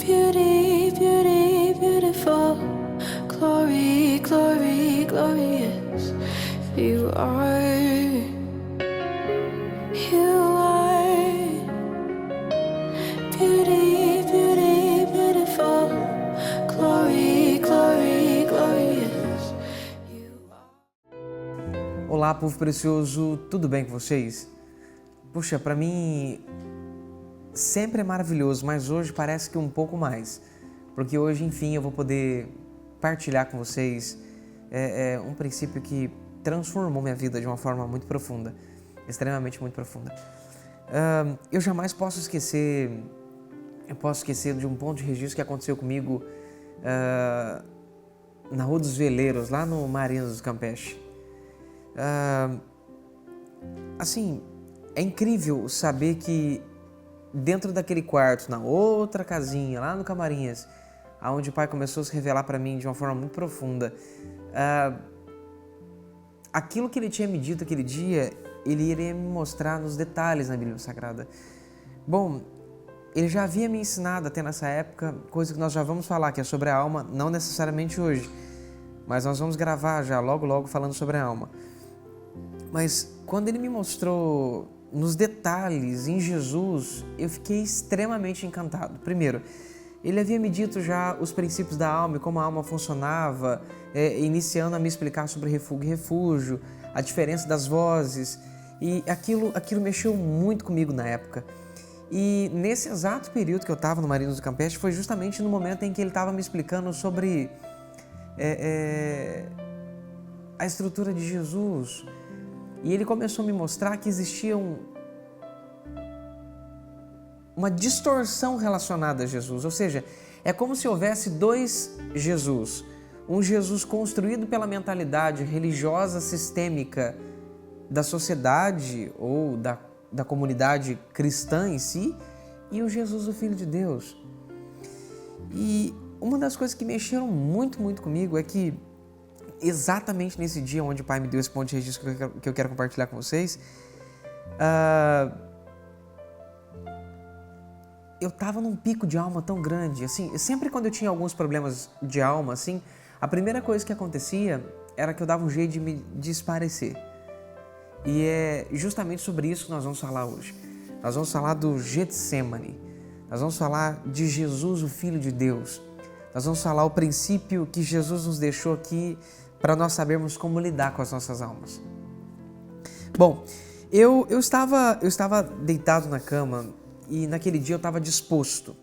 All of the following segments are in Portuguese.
Beauty, beauty, beautiful. Glory, glory, glorious. You are. You are. Beauty, beauty, beautiful. Glory, glory, glorious. You are. Olá, povo precioso, tudo bem com vocês? Puxa, pra mim sempre é maravilhoso, mas hoje parece que um pouco mais, porque hoje, enfim, eu vou poder partilhar com vocês um princípio que transformou minha vida de uma forma muito profunda, extremamente muito profunda. Eu jamais posso esquecer, de um ponto de registro que aconteceu comigo na Rua dos Veleiros, lá no Marinos do Campeche. Assim, é incrível saber que dentro daquele quarto, na outra casinha, lá no Camarinhas, onde o Pai começou a se revelar para mim de uma forma muito profunda, aquilo que Ele tinha me dito aquele dia, Ele iria me mostrar nos detalhes na Bíblia Sagrada. Bom, Ele já havia me ensinado até nessa época, coisa que nós já vamos falar, que é sobre a alma, não necessariamente hoje, mas nós vamos gravar já logo falando sobre a alma. Mas quando Ele me mostrou nos detalhes, em Jesus, eu fiquei extremamente encantado. Primeiro, Ele havia me dito já os princípios da alma e como a alma funcionava, iniciando a me explicar sobre refúgio e refúgio, a diferença das vozes, e aquilo mexeu muito comigo na época. E nesse exato período que eu estava no Marinos do Campeche, foi justamente no momento em que Ele estava me explicando sobre a estrutura de Jesus. E Ele começou a me mostrar que existia uma distorção relacionada a Jesus. Ou seja, é como se houvesse dois Jesus. Um Jesus construído pela mentalidade religiosa sistêmica da sociedade ou da comunidade cristã em si, e o Jesus, o Filho de Deus. E uma das coisas que mexeram muito comigo é que exatamente nesse dia onde o Pai me deu esse ponto de registro que eu quero compartilhar com vocês, eu estava num pico de alma tão grande, assim, sempre quando eu tinha alguns problemas de alma, assim, a primeira coisa que acontecia era que eu dava um jeito de me desaparecer. E é justamente sobre isso que nós vamos falar hoje. Nós vamos falar do Getsemane, nós vamos falar de Jesus, o Filho de Deus. Nós vamos falar o princípio que Jesus nos deixou aqui para nós sabermos como lidar com as nossas almas. Bom, eu estava deitado na cama e naquele dia eu estava disposto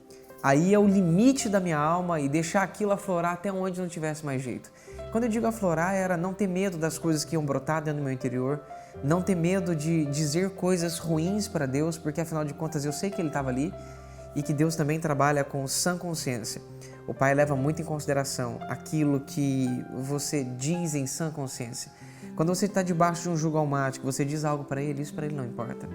a ir ao limite da minha alma e deixar aquilo aflorar até onde não tivesse mais jeito. Quando eu digo aflorar, era não ter medo das coisas que iam brotar dentro do meu interior, não ter medo de dizer coisas ruins para Deus, porque afinal de contas eu sei que Ele estava ali e que Deus também trabalha com sã consciência. O Pai leva muito em consideração aquilo que você diz em sã consciência. Quando você está debaixo de um jugo almático, você diz algo para Ele, isso para Ele não importa.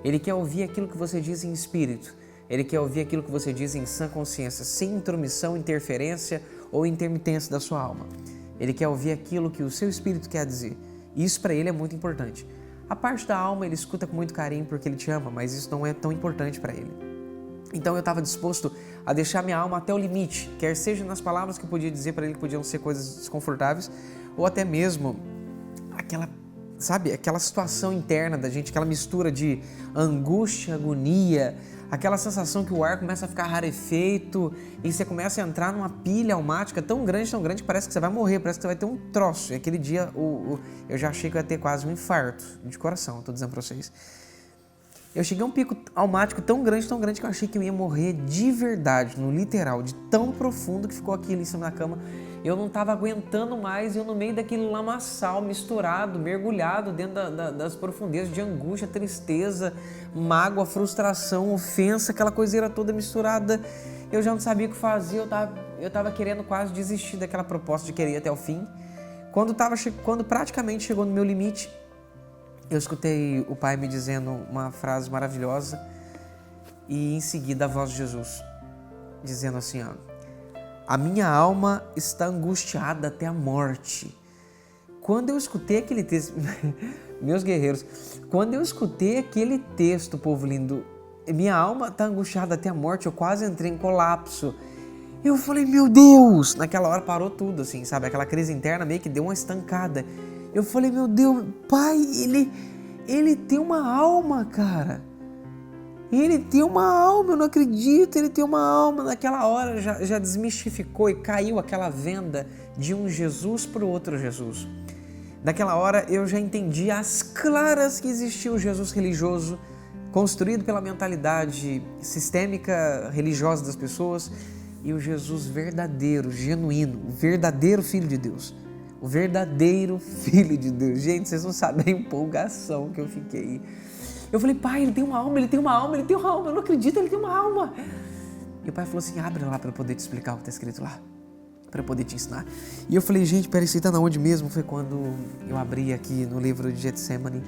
Ele quer ouvir aquilo que você diz em espírito. Ele quer ouvir aquilo que você diz em sã consciência, sem intromissão, interferência ou intermitência da sua alma. Ele quer ouvir aquilo que o seu espírito quer dizer. Isso para Ele é muito importante. A parte da alma Ele escuta com muito carinho porque Ele te ama, mas isso não é tão importante para Ele. Então eu estava disposto a deixar minha alma até o limite, quer seja nas palavras que eu podia dizer para Ele, que podiam ser coisas desconfortáveis, ou até mesmo aquela situação interna da gente, aquela mistura de angústia, agonia, aquela sensação que o ar começa a ficar rarefeito e você começa a entrar numa pilha almática tão grande que parece que você vai morrer, parece que você vai ter um troço. E aquele dia eu já achei que eu ia ter quase um infarto de coração, estou dizendo para vocês. Eu cheguei a um pico almático tão grande que eu achei que eu ia morrer de verdade, no literal, de tão profundo que ficou aquilo em cima da cama. Eu não estava aguentando mais, eu no meio daquele lamaçal misturado, mergulhado dentro das profundezas de angústia, tristeza, mágoa, frustração, ofensa, aquela coiseira toda misturada. Eu já não sabia o que fazer, eu estava querendo quase desistir daquela proposta de querer ir até o fim. Quando praticamente chegou no meu limite, eu escutei o Pai me dizendo uma frase maravilhosa e em seguida a voz de Jesus dizendo assim, ó: a minha alma está angustiada até a morte. Quando eu escutei aquele texto, meus guerreiros, quando eu escutei aquele texto, povo lindo, minha alma tá angustiada até a morte, eu quase entrei em colapso. Eu falei, meu Deus! Naquela hora parou tudo, assim, sabe? Aquela crise interna meio que deu uma estancada. Eu falei, meu Deus, pai, ele tem uma alma, cara. Ele tem uma alma, eu não acredito, ele tem uma alma. Naquela hora já desmistificou e caiu aquela venda de um Jesus para o outro Jesus. Naquela hora eu já entendi às claras que existia o Jesus religioso, construído pela mentalidade sistêmica religiosa das pessoas, e o Jesus verdadeiro, genuíno, o verdadeiro Filho de Deus. O verdadeiro Filho de Deus. Gente, vocês não sabem a empolgação que eu fiquei. Eu falei, pai, ele tem uma alma, ele tem uma alma, ele tem uma alma, eu não acredito, ele tem uma alma. E o pai falou assim, abre lá para eu poder te explicar o que está escrito lá, para eu poder te ensinar. E eu falei, gente, peraí, você está na onde mesmo? Foi quando eu abri aqui no livro de Getsemane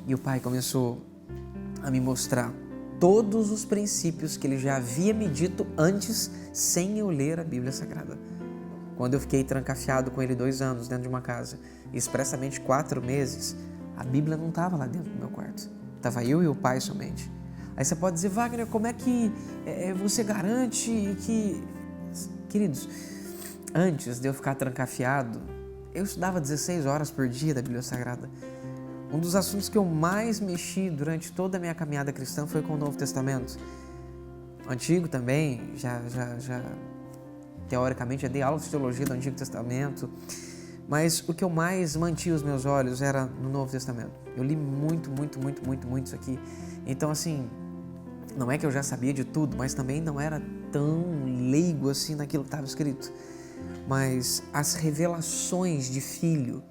e o pai começou a me mostrar todos os princípios que ele já havia me dito antes, sem eu ler a Bíblia Sagrada. Quando eu fiquei trancafiado com ele 2 anos dentro de uma casa, expressamente 4 meses, a Bíblia não estava lá dentro do meu quarto. Estava eu e o pai somente. Aí você pode dizer, Wagner, como é que você garante que... Queridos, antes de eu ficar trancafiado, eu estudava 16 horas por dia da Bíblia Sagrada. Um dos assuntos que eu mais mexi durante toda a minha caminhada cristã foi com o Novo Testamento. O Antigo também, teoricamente, já dei aula de teologia do Antigo Testamento, mas o que eu mais mantinha os meus olhos era no Novo Testamento. Eu li muito isso aqui. Então, assim, não é que eu já sabia de tudo, mas também não era tão leigo assim naquilo que estava escrito. Mas as revelações de Filho,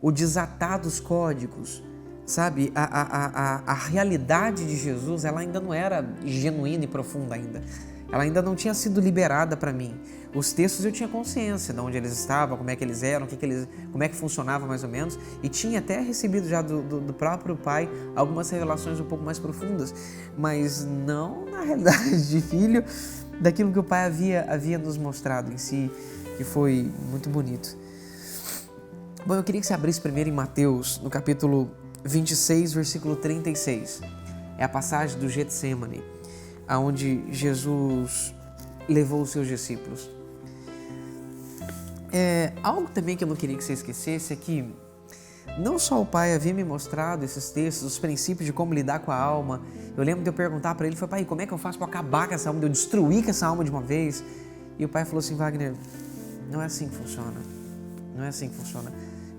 o desatar dos códigos, sabe? A realidade de Jesus, ela ainda não era genuína e profunda ainda. Ela ainda não tinha sido liberada para mim. Os textos eu tinha consciência de onde eles estavam, como é que eles eram, como é que funcionava mais ou menos, e tinha até recebido já do próprio Pai algumas revelações um pouco mais profundas, mas não na realidade de Filho, daquilo que o Pai havia nos mostrado em si, que foi muito bonito. Bom, eu queria que você abrisse primeiro em Mateus, no capítulo 26, versículo 36. É a passagem do Getsemane, aonde Jesus levou os seus discípulos. Algo também que eu não queria que você esquecesse é que não só o Pai havia me mostrado esses textos, os princípios de como lidar com a alma. Eu lembro de eu perguntar para ele, pai, como é que eu faço para acabar com essa alma, de eu destruir com essa alma de uma vez? E o Pai falou assim, Wagner, não é assim que funciona. Não é assim que funciona.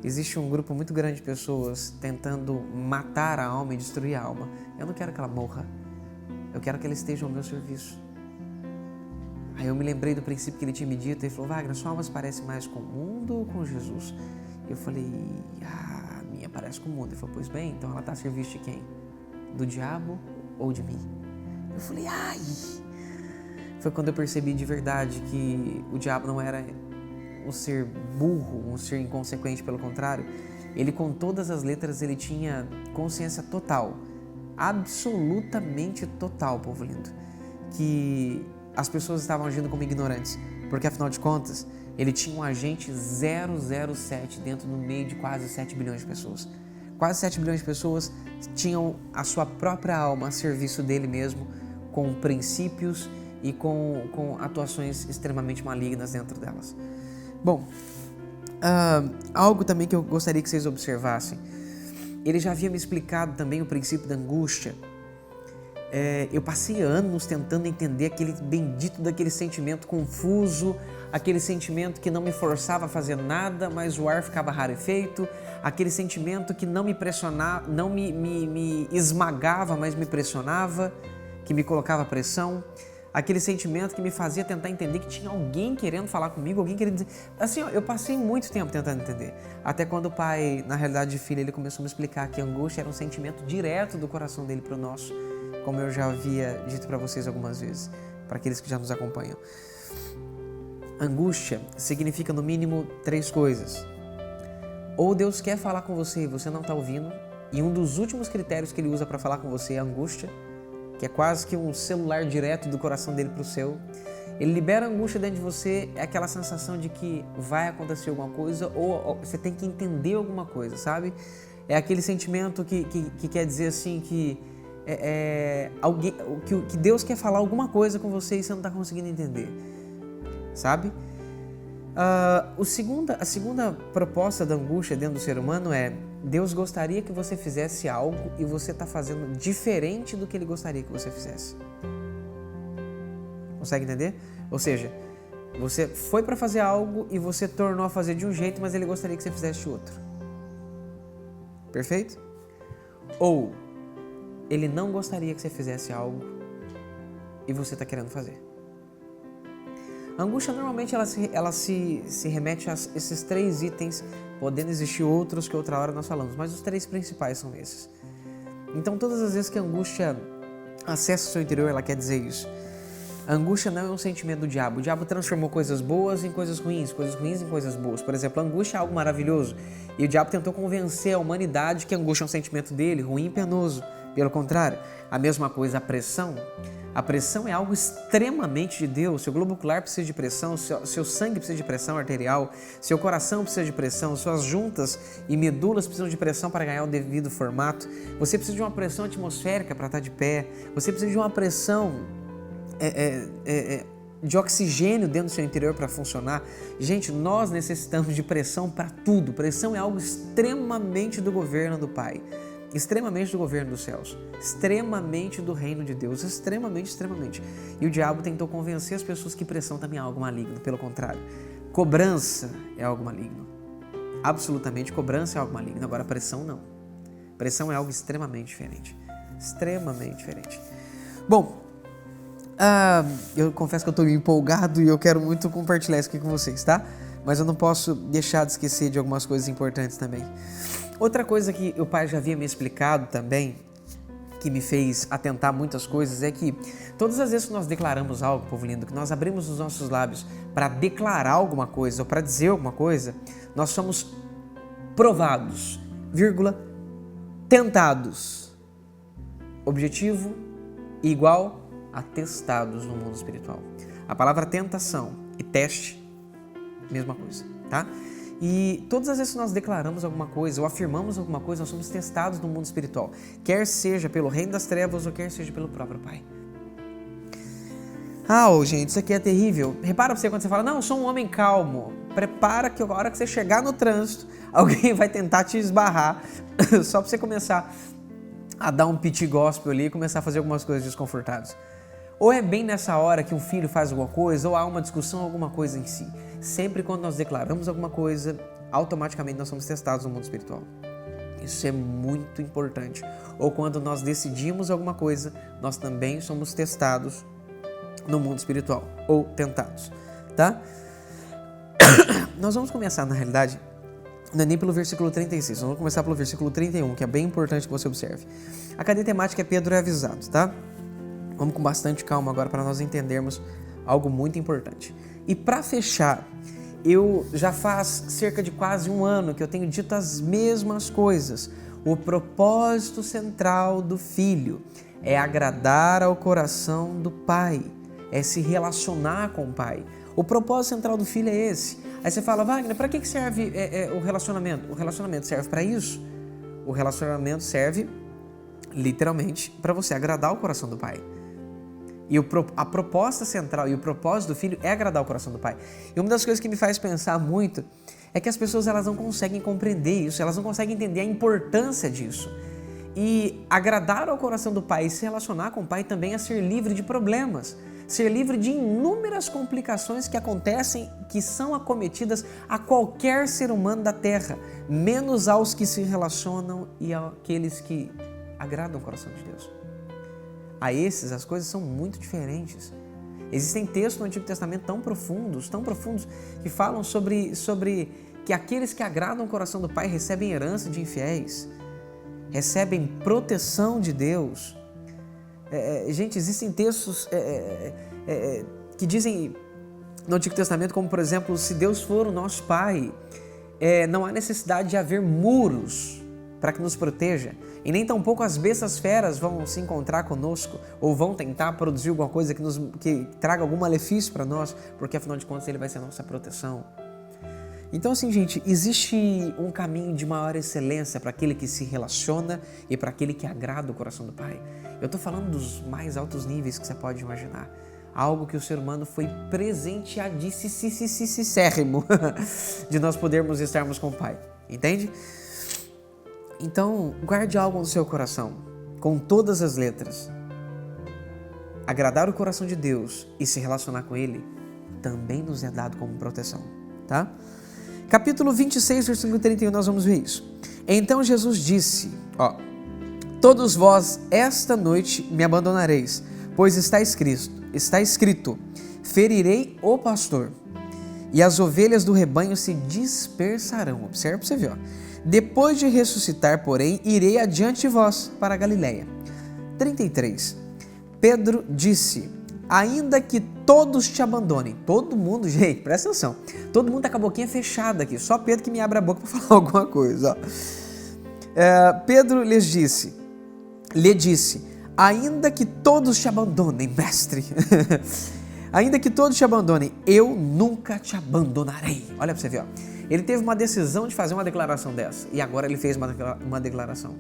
Existe um grupo muito grande de pessoas tentando matar a alma e destruir a alma. Eu não quero que ela morra. Eu quero que ela esteja ao meu serviço. Aí eu me lembrei do princípio que ele tinha me dito. Ele falou, Wagner, sua alma se parece mais com o mundo ou com Jesus? Eu falei, a minha parece com o mundo. Ele falou, pois bem, então ela está a serviço de quem? Do diabo ou de mim? Eu falei, ai! Foi quando eu percebi de verdade que o diabo não era um ser burro, um ser inconsequente, pelo contrário. Ele, com todas as letras, ele tinha consciência total, absolutamente total, povo lindo, que as pessoas estavam agindo como ignorantes, porque afinal de contas, ele tinha um agente 007 dentro no meio de quase 7 bilhões de pessoas. Quase 7 bilhões de pessoas tinham a sua própria alma a serviço dele mesmo, com princípios e com atuações extremamente malignas dentro delas. Bom, algo também que eu gostaria que vocês observassem. Ele já havia me explicado também o princípio da angústia. Eu passei anos tentando entender aquele bendito daquele sentimento confuso, aquele sentimento que não me forçava a fazer nada, mas o ar ficava rarefeito, aquele sentimento que não me pressionava, não me esmagava, mas me pressionava, que me colocava pressão. Aquele sentimento que me fazia tentar entender que tinha alguém querendo falar comigo, alguém querendo dizer... Assim, eu passei muito tempo tentando entender. Até quando o Pai, na realidade de filho, ele começou a me explicar que a angústia era um sentimento direto do coração dele para o nosso, como eu já havia dito para vocês algumas vezes, para aqueles que já nos acompanham. Angústia significa, no mínimo, 3 coisas. Ou Deus quer falar com você e você não está ouvindo, e um dos últimos critérios que ele usa para falar com você é a angústia, que é quase que um celular direto do coração dele para o seu. Ele libera a angústia dentro de você, é aquela sensação de que vai acontecer alguma coisa ou você tem que entender alguma coisa, sabe? É aquele sentimento que quer dizer assim que que Deus quer falar alguma coisa com você e você não está conseguindo entender, sabe? A segunda proposta da angústia dentro do ser humano é: Deus gostaria que você fizesse algo e você está fazendo diferente do que Ele gostaria que você fizesse. Consegue entender? Ou seja, você foi para fazer algo e você tornou a fazer de um jeito, mas Ele gostaria que você fizesse de outro. Perfeito? Ou Ele não gostaria que você fizesse algo e você está querendo fazer. A angústia normalmente ela se remete a esses 3 itens, podendo existir outros que outra hora nós falamos, mas os 3 principais são esses. Então todas as vezes que a angústia acessa o seu interior, ela quer dizer isso. A angústia não é um sentimento do diabo. O diabo transformou coisas boas em coisas ruins em coisas boas. Por exemplo, a angústia é algo maravilhoso e o diabo tentou convencer a humanidade que a angústia é um sentimento dele, ruim e penoso. Pelo contrário, a mesma coisa a pressão. A pressão é algo extremamente de Deus. Seu globo ocular precisa de pressão, seu sangue precisa de pressão arterial, seu coração precisa de pressão, suas juntas e medulas precisam de pressão para ganhar o devido formato. Você precisa de uma pressão atmosférica para estar de pé. Você precisa de uma pressão de oxigênio dentro do seu interior para funcionar. Gente, nós necessitamos de pressão para tudo. Pressão é algo extremamente do governo do Pai. Extremamente do governo dos céus, extremamente do reino de Deus, extremamente. E o diabo tentou convencer as pessoas que pressão também é algo maligno, pelo contrário. Cobrança é algo maligno. Absolutamente, cobrança é algo maligno. Agora, pressão não. Pressão é algo extremamente diferente. Extremamente diferente. Bom, eu confesso que eu estou empolgado e eu quero muito compartilhar isso aqui com vocês, tá? Mas eu não posso deixar de esquecer de algumas coisas importantes também. Outra coisa que o pai já havia me explicado também, que me fez atentar muitas coisas, é que todas as vezes que nós declaramos algo, povo lindo, que nós abrimos os nossos lábios para declarar alguma coisa ou para dizer alguma coisa, nós somos provados, tentados. Objetivo igual a testados no mundo espiritual. A palavra tentação e teste, mesma coisa, tá? E todas as vezes que nós declaramos alguma coisa ou afirmamos alguma coisa, nós somos testados no mundo espiritual, quer seja pelo reino das trevas ou quer seja pelo próprio Pai. Gente, isso aqui é terrível. Repara pra você quando você fala: não, eu sou um homem calmo. Prepara que a hora que você chegar no trânsito, alguém vai tentar te esbarrar, só pra você começar a dar um pit gospel ali e começar a fazer algumas coisas desconfortáveis. Ou é bem nessa hora que um filho faz alguma coisa, ou há uma discussão, alguma coisa em si. Sempre quando nós declaramos alguma coisa, automaticamente nós somos testados no mundo espiritual. Isso é muito importante. Ou quando nós decidimos alguma coisa, nós também somos testados no mundo espiritual, ou tentados, tá? Nós vamos começar, na realidade, não é nem pelo versículo 36, nós vamos começar pelo versículo 31, que é bem importante que você observe. A cadeia temática é Pedro é avisado, tá? Vamos com bastante calma agora para nós entendermos algo muito importante. E para fechar, eu já faz cerca de quase um ano que eu tenho dito as mesmas coisas. O propósito central do Filho é agradar ao coração do Pai, é se relacionar com o Pai. O propósito central do Filho é esse. Aí você fala: Wagner, para que serve o relacionamento? O relacionamento serve para isso. O relacionamento serve literalmente para você agradar o coração do Pai. E a proposta central e o propósito do Filho é agradar o coração do Pai. E uma das coisas que me faz pensar muito é que as pessoas elas não conseguem compreender isso, elas não conseguem entender a importância disso. E agradar ao coração do Pai e se relacionar com o Pai também é ser livre de problemas, ser livre de inúmeras complicações que acontecem, que são acometidas a qualquer ser humano da Terra, menos aos que se relacionam e àqueles que agradam o coração de Deus. A esses, as coisas são muito diferentes. Existem textos no Antigo Testamento tão profundos, que falam sobre que aqueles que agradam o coração do Pai recebem herança de infiéis, recebem proteção de Deus. Gente, existem textos que dizem no Antigo Testamento, como por exemplo, se Deus for o nosso Pai, não há necessidade de haver muros para que nos proteja. E nem tampouco as bestas feras vão se encontrar conosco ou vão tentar produzir alguma coisa que traga algum malefício para nós, porque afinal de contas Ele vai ser a nossa proteção. Então, assim, gente, existe um caminho de maior excelência para aquele que se relaciona e para aquele que agrada o coração do Pai. Eu estou falando dos mais altos níveis que você pode imaginar. Algo que o ser humano foi presenteadíssimo de nós podermos estarmos com o Pai. Entende? Então, guarde algo no seu coração, com todas as letras. Agradar o coração de Deus e se relacionar com Ele também nos é dado como proteção, tá? Capítulo 26, versículo 31, nós vamos ver isso. Então Jesus disse, todos vós esta noite me abandonareis, pois está escrito, ferirei o pastor, e as ovelhas do rebanho se dispersarão. Observe para você ver, Depois de ressuscitar, porém, irei adiante de vós para a Galiléia. 33. Pedro disse, ainda que todos te abandonem. Todo mundo, gente, presta atenção. Todo mundo tá com a boquinha fechada aqui. Só Pedro que me abre a boca para falar alguma coisa. Pedro lhe disse, ainda que todos te abandonem, mestre. Ainda que todos te abandonem, eu nunca te abandonarei. Olha para você ver, Ele teve uma decisão de fazer uma declaração dessa. E agora ele fez uma declaração.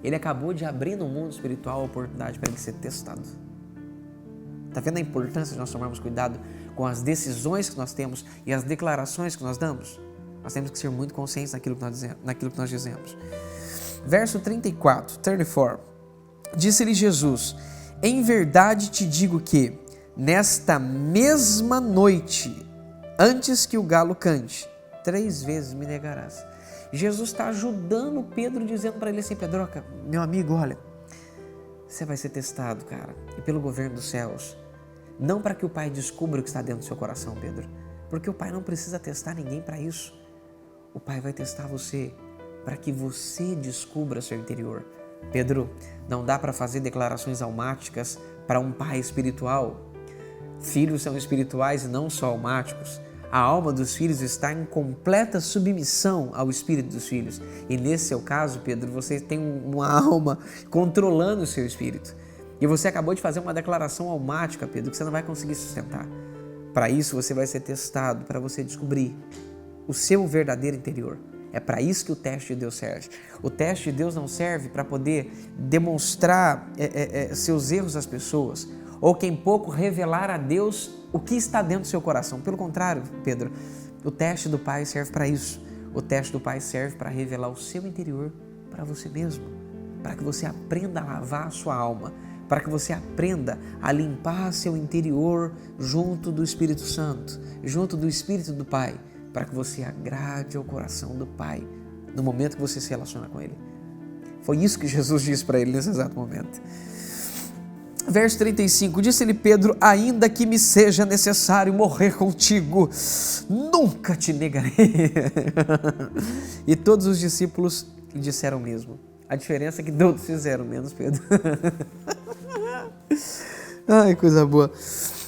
Ele acabou de abrir no mundo espiritual a oportunidade para ele ser testado. Está vendo a importância de nós tomarmos cuidado com as decisões que nós temos e as declarações que nós damos? Nós temos que ser muito conscientes naquilo que nós dizemos. Verso 34. Disse-lhe Jesus, em verdade te digo que, nesta mesma noite, antes que o galo cante, 3 vezes me negarás. Jesus está ajudando Pedro, dizendo para ele assim, Pedroca, meu amigo, olha, você vai ser testado, cara, e pelo governo dos céus. Não para que o Pai descubra o que está dentro do seu coração, Pedro, porque o Pai não precisa testar ninguém para isso. O Pai vai testar você para que você descubra seu interior. Pedro, não dá para fazer declarações almáticas para um pai espiritual. Filhos são espirituais e não só almáticos. A alma dos filhos está em completa submissão ao espírito dos filhos. E nesse seu caso, Pedro, você tem uma alma controlando o seu espírito. E você acabou de fazer uma declaração almática, Pedro, que você não vai conseguir sustentar. Para isso, você vai ser testado, para você descobrir o seu verdadeiro interior. É para isso que o teste de Deus serve. O teste de Deus não serve para poder demonstrar seus erros às pessoas, ou quem pouco revelar a Deus o que está dentro do seu coração. Pelo contrário, Pedro, o teste do Pai serve para isso. O teste do Pai serve para revelar o seu interior para você mesmo, para que você aprenda a lavar a sua alma, para que você aprenda a limpar seu interior junto do Espírito Santo, junto do Espírito do Pai, para que você agrade ao coração do Pai no momento que você se relaciona com Ele. Foi isso que Jesus disse para ele nesse exato momento. Verso 35, disse-lhe Pedro, ainda que me seja necessário morrer contigo, nunca te negarei. E todos os discípulos lhe disseram o mesmo. A diferença é que todos fizeram, menos Pedro. Ai, coisa boa.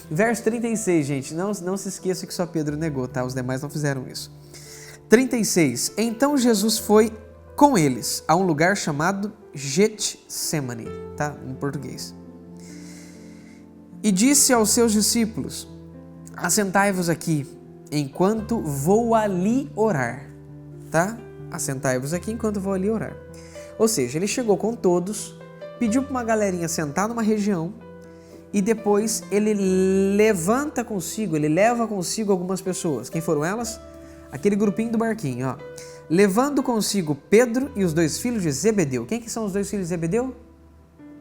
Verso 36, gente, não se esqueça que só Pedro negou, tá? Os demais não fizeram isso. 36, então Jesus foi com eles a um lugar chamado Getsemane, tá? Em português. E disse aos seus discípulos, assentai-vos aqui, enquanto vou ali orar, tá? Assentai-vos aqui enquanto vou ali orar. Ou seja, ele chegou com todos, pediu para uma galerinha sentar numa região e depois ele leva consigo algumas pessoas. Quem foram elas? Aquele grupinho do barquinho, levando consigo Pedro e os 2 filhos de Zebedeu. Quem que são os 2 filhos de Zebedeu?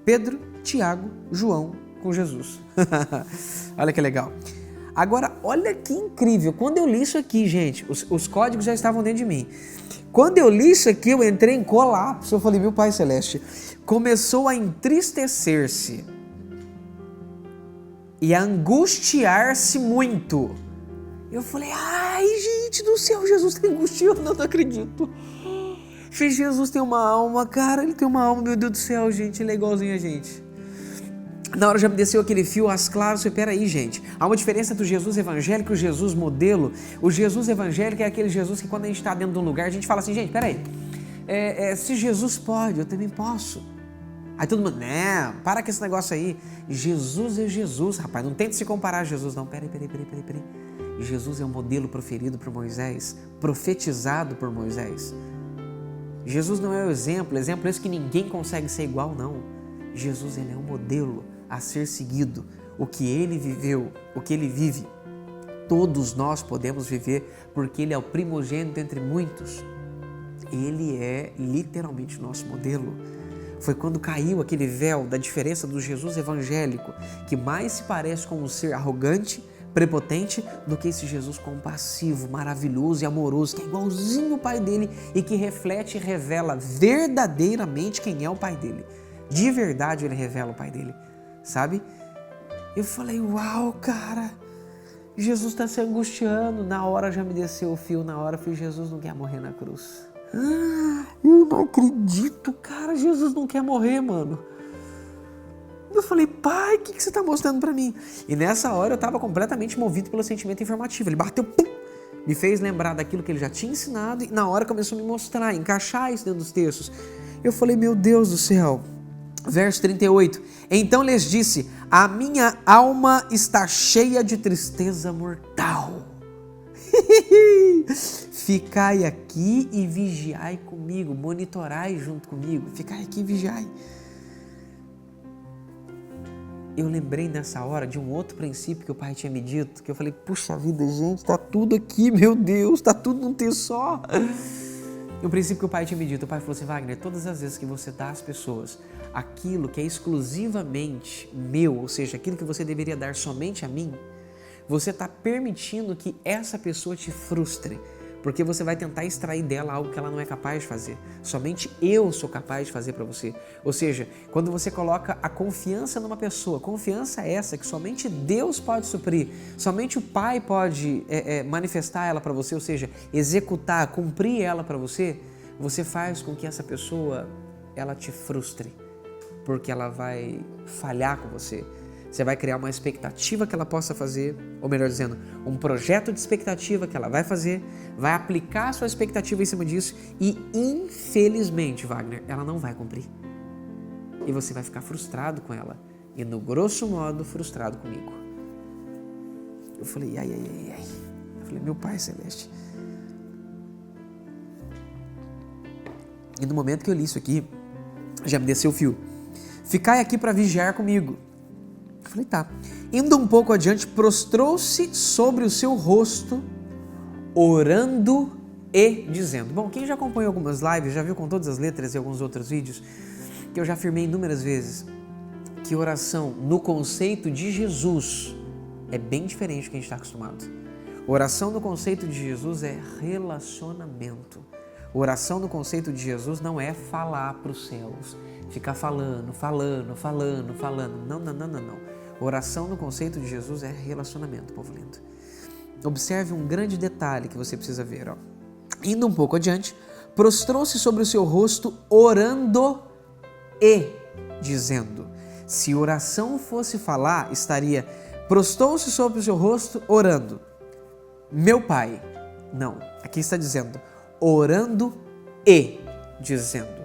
Pedro, Tiago, João, com Jesus. Olha que legal. Agora, olha que incrível. Quando eu li isso aqui, gente, os códigos já estavam dentro de mim. Quando eu li isso aqui, eu entrei em colapso. Eu falei, meu Pai Celeste, começou a entristecer-se e a angustiar-se muito. Eu falei, ai, gente do céu, Jesus está angustiando, não acredito. Jesus tem uma alma, cara, ele tem uma alma, meu Deus do céu, gente, ele é igualzinho a gente. Na hora já me desceu aquele fio às claras, eu falei, peraí, gente, há uma diferença do Jesus evangélico e o Jesus modelo. O Jesus evangélico é aquele Jesus que quando a gente está dentro de um lugar, a gente fala assim, gente, peraí, se Jesus pode, eu também posso. Aí todo mundo, para com esse negócio aí, Jesus é Jesus, rapaz, não tente se comparar a Jesus, não, peraí. Jesus é o modelo proferido por Moisés, profetizado por Moisés. Jesus não é o exemplo esse que ninguém consegue ser igual, não. Jesus, ele é um modelo a ser seguido. O que ele viveu, o que ele vive, todos nós podemos viver, porque ele é o primogênito entre muitos. Ele é literalmente o nosso modelo. Foi quando caiu aquele véu da diferença do Jesus evangélico, que mais se parece com um ser arrogante, prepotente, do que esse Jesus compassivo, maravilhoso e amoroso, que é igualzinho o Pai dele e que reflete e revela verdadeiramente quem é o Pai dele. De verdade ele revela o Pai dele, sabe? Eu falei, uau, cara, Jesus está se angustiando. Na hora já me desceu o fio, na hora eu falei, Jesus não quer morrer na cruz. Eu não acredito, cara, Jesus não quer morrer, mano. Eu falei, pai, o que você está mostrando para mim? E nessa hora eu estava completamente movido pelo sentimento informativo. Ele bateu, pum, me fez lembrar daquilo que ele já tinha ensinado e na hora começou a me mostrar, encaixar isso dentro dos textos. Eu falei, meu Deus do céu. Verso 38, então lhes disse, a minha alma está cheia de tristeza mortal. Ficai aqui e vigiai comigo, monitorai junto comigo, ficai aqui e vigiai. Eu lembrei nessa hora de um outro princípio que o pai tinha me dito, que eu falei, puxa vida, gente, tá tudo aqui, meu Deus, tá tudo num texto só. O princípio que o pai tinha me dito, o pai falou assim, Wagner, todas as vezes que você dá às pessoas aquilo que é exclusivamente meu, ou seja, aquilo que você deveria dar somente a mim, você está permitindo que essa pessoa te frustre, porque você vai tentar extrair dela algo que ela não é capaz de fazer. Somente eu sou capaz de fazer para você. Ou seja, quando você coloca a confiança numa pessoa, confiança essa que somente Deus pode suprir, somente o Pai pode manifestar ela para você, ou seja, executar, cumprir ela para você, você faz com que essa pessoa, ela te frustre, porque ela vai falhar com você. Você vai criar uma expectativa que ela possa fazer, ou melhor dizendo, um projeto de expectativa que ela vai fazer, vai aplicar a sua expectativa em cima disso e, infelizmente, Wagner, ela não vai cumprir. E você vai ficar frustrado com ela. E, no grosso modo, frustrado comigo. Eu falei, ai. Eu falei, meu Pai Celeste. E no momento que eu li isso aqui, já me desceu o fio. Ficai aqui para vigiar comigo. Eu falei, tá. Indo um pouco adiante, prostrou-se sobre o seu rosto, orando e dizendo. Bom, quem já acompanhou algumas lives, já viu com todas as letras e alguns outros vídeos, que eu já afirmei inúmeras vezes, que oração no conceito de Jesus é bem diferente do que a gente está acostumado. Oração no conceito de Jesus é relacionamento. Oração no conceito de Jesus não é falar para os céus, ficar falando. Não. Oração no conceito de Jesus é relacionamento, povo lindo. Observe um grande detalhe que você precisa ver. Ó. Indo um pouco adiante, prostrou-se sobre o seu rosto, orando e dizendo. Se oração fosse falar, estaria prostrou-se sobre o seu rosto, orando. Meu Pai. Não, aqui está dizendo orando e dizendo.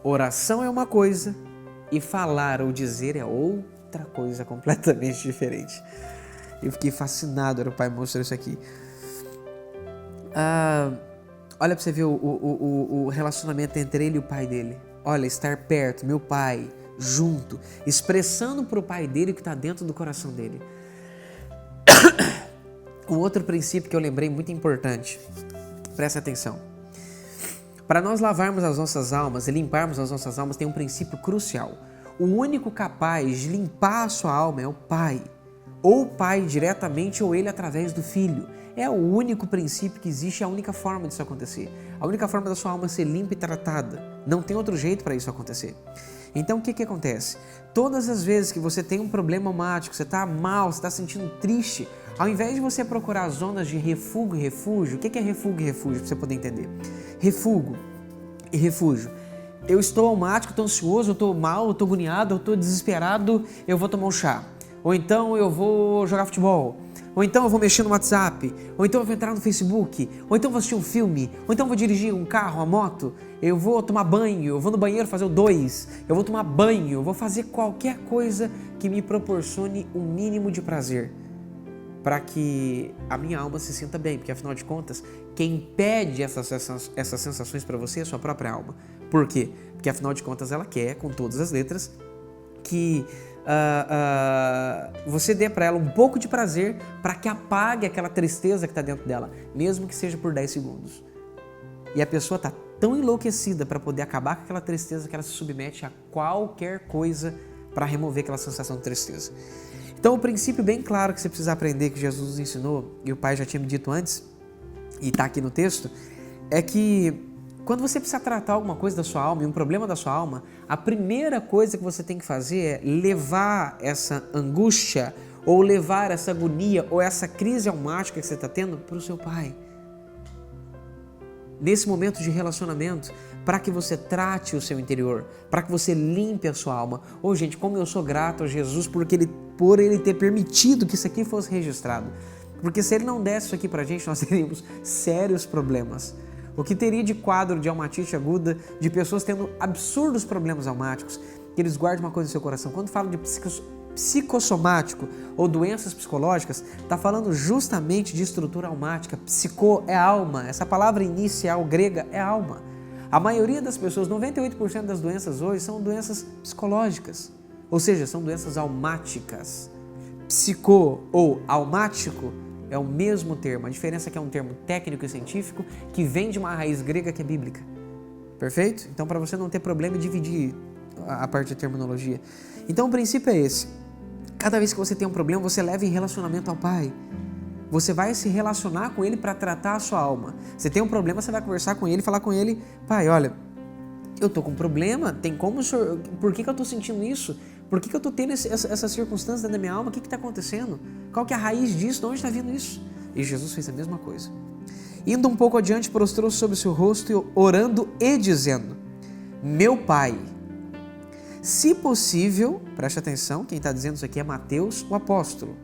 Oração é uma coisa e falar ou dizer é outra coisa completamente diferente. Eu fiquei fascinado, era o pai mostrou isso aqui. Olha para você ver o relacionamento entre ele e o pai dele. Olha, estar perto, meu pai, junto, expressando para o pai dele o que está dentro do coração dele. Um outro princípio que eu lembrei muito importante, presta atenção. Para nós lavarmos as nossas almas e limparmos as nossas almas, tem um princípio crucial. O único capaz de limpar a sua alma é o Pai. Ou o Pai diretamente ou ele através do Filho. É o único princípio que existe, é a única forma disso acontecer. A única forma da sua alma ser limpa e tratada. Não tem outro jeito para isso acontecer. Então o que acontece? Todas as vezes que você tem um problema almático, você está mal, você está sentindo triste, ao invés de você procurar zonas de refúgio e refúgio, o que é refúgio e refúgio para você poder entender? Refúgio e refúgio. Eu estou almático, estou ansioso, eu estou mal, eu estou agoniado, eu estou desesperado, eu vou tomar um chá. Ou então eu vou jogar futebol. Ou então eu vou mexer no WhatsApp. Ou então eu vou entrar no Facebook. Ou então eu vou assistir um filme. Ou então eu vou dirigir um carro, uma moto. Eu vou tomar banho, eu vou no banheiro fazer o 2. Eu vou tomar banho, eu vou fazer qualquer coisa que me proporcione um mínimo de prazer. para que a minha alma se sinta bem, porque afinal de contas, quem pede essas sensações para você é a sua própria alma. Por quê? Porque afinal de contas ela quer, com todas as letras, que você dê para ela um pouco de prazer para que apague aquela tristeza que está dentro dela, mesmo que seja por 10 segundos. E a pessoa está tão enlouquecida para poder acabar com aquela tristeza que ela se submete a qualquer coisa para remover aquela sensação de tristeza. Então, o princípio bem claro que você precisa aprender, que Jesus nos ensinou, e o Pai já tinha me dito antes, e está aqui no texto, é que quando você precisa tratar alguma coisa da sua alma, e um problema da sua alma, a primeira coisa que você tem que fazer é levar essa angústia, ou levar essa agonia, ou essa crise almática que você está tendo para o seu Pai. Nesse momento de relacionamento, para que você trate o seu interior, para que você limpe a sua alma. Gente, como eu sou grato a Jesus por Ele ter permitido que isso aqui fosse registrado. Porque se Ele não desse isso aqui pra gente, nós teríamos sérios problemas. O que teria de quadro de almatite aguda, de pessoas tendo absurdos problemas almáticos, que eles guardem uma coisa no seu coração. Quando falam de psicossomático ou doenças psicológicas, está falando justamente de estrutura almática. Psico é alma, essa palavra inicial grega é alma. A maioria das pessoas, 98% das doenças hoje são doenças psicológicas, ou seja, são doenças almáticas. Psico ou almático é o mesmo termo, a diferença é que é um termo técnico e científico que vem de uma raiz grega que é bíblica. Perfeito? Então, para você não ter problema em dividir a parte de terminologia. Então, o princípio é esse. Cada vez que você tem um problema, você leva em relacionamento ao Pai. Você vai se relacionar com Ele para tratar a sua alma. Você tem um problema, você vai conversar com Ele, falar com Ele, Pai, olha, eu tô com um problema, tem como o senhor, por que eu tô sentindo isso? Por que eu tô tendo essa circunstância dentro da minha alma? O que está acontecendo? Qual que é a raiz disso? De onde está vindo isso? E Jesus fez a mesma coisa. Indo um pouco adiante, prostrou-se sobre o seu rosto, orando e dizendo, meu Pai, se possível, preste atenção, quem está dizendo isso aqui é Mateus, o apóstolo.